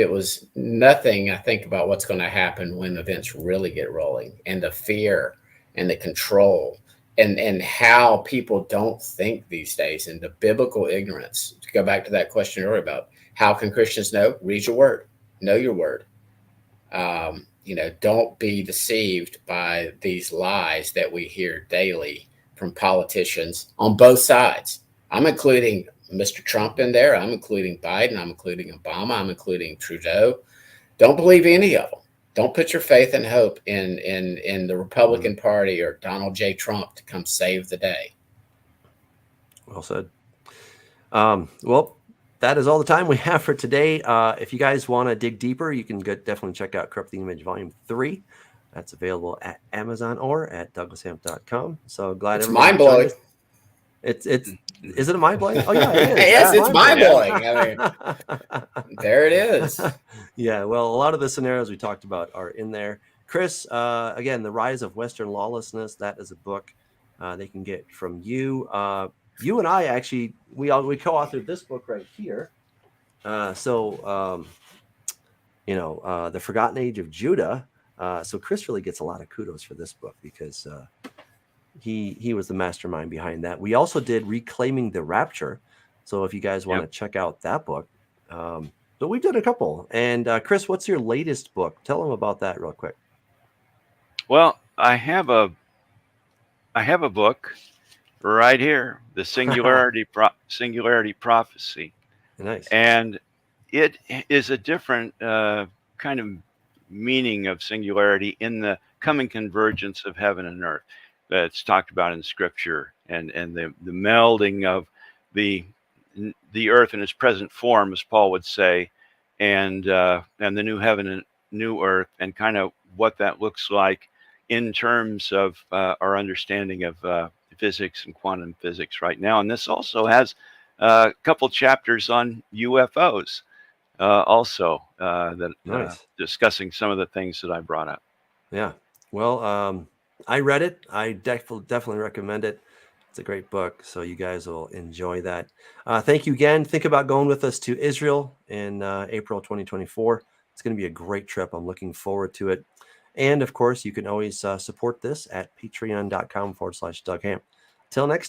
nothing. I think about what's going to happen when events really get rolling, and the fear and the control and how people don't think these days, and the biblical ignorance. To go back to that question earlier about how can Christians know? Read your word, know your word. Don't be deceived by these lies that we hear daily from politicians on both sides. I'm including Mr. Trump in there. I'm including Biden. I'm including Obama. I'm including Trudeau. Don't believe any of them. Don't put your faith and hope in the Republican Party or Donald J. Trump to come save the day. Well said. Well, that is all the time we have for today. If you guys want to dig deeper, you can definitely check out Corrupt the Image Volume 3. That's available at Amazon or at douglashamp.com. So glad it's mind-blowing. Is it a mind-blowing? Oh, yeah, it is. Yes, it's mind-blowing. I mean, there it is. Yeah, well, a lot of the scenarios we talked about are in there. Chris, again, The Rise of Western Lawlessness, that is a book they can get from you. You and I actually, we co-authored this book right here. The Forgotten Age of Judah. So Chris really gets a lot of kudos for this book because he was the mastermind behind that. We also did Reclaiming the Rapture. So if you guys want to check out that book, but we did a couple. And Chris, what's your latest book? Tell them about that real quick. Well, I have a book right here, the Singularity Prophecy. Nice. And it is a different kind of meaning of singularity in the coming convergence of heaven and earth that's talked about in Scripture, and the melding of the earth in its present form, as Paul would say, and the new heaven and new earth, and kind of what that looks like in terms of our understanding of physics and quantum physics right now. And this also has a couple chapters on UFOs. Discussing some of the things that I brought up. Yeah. Well, I read it. I definitely recommend it. It's a great book, so you guys will enjoy that. Thank you again. Think about going with us to Israel in April 2024. It's going to be a great trip. I'm looking forward to it. And of course, you can always support this at patreon.com/Doug Hamp. Till next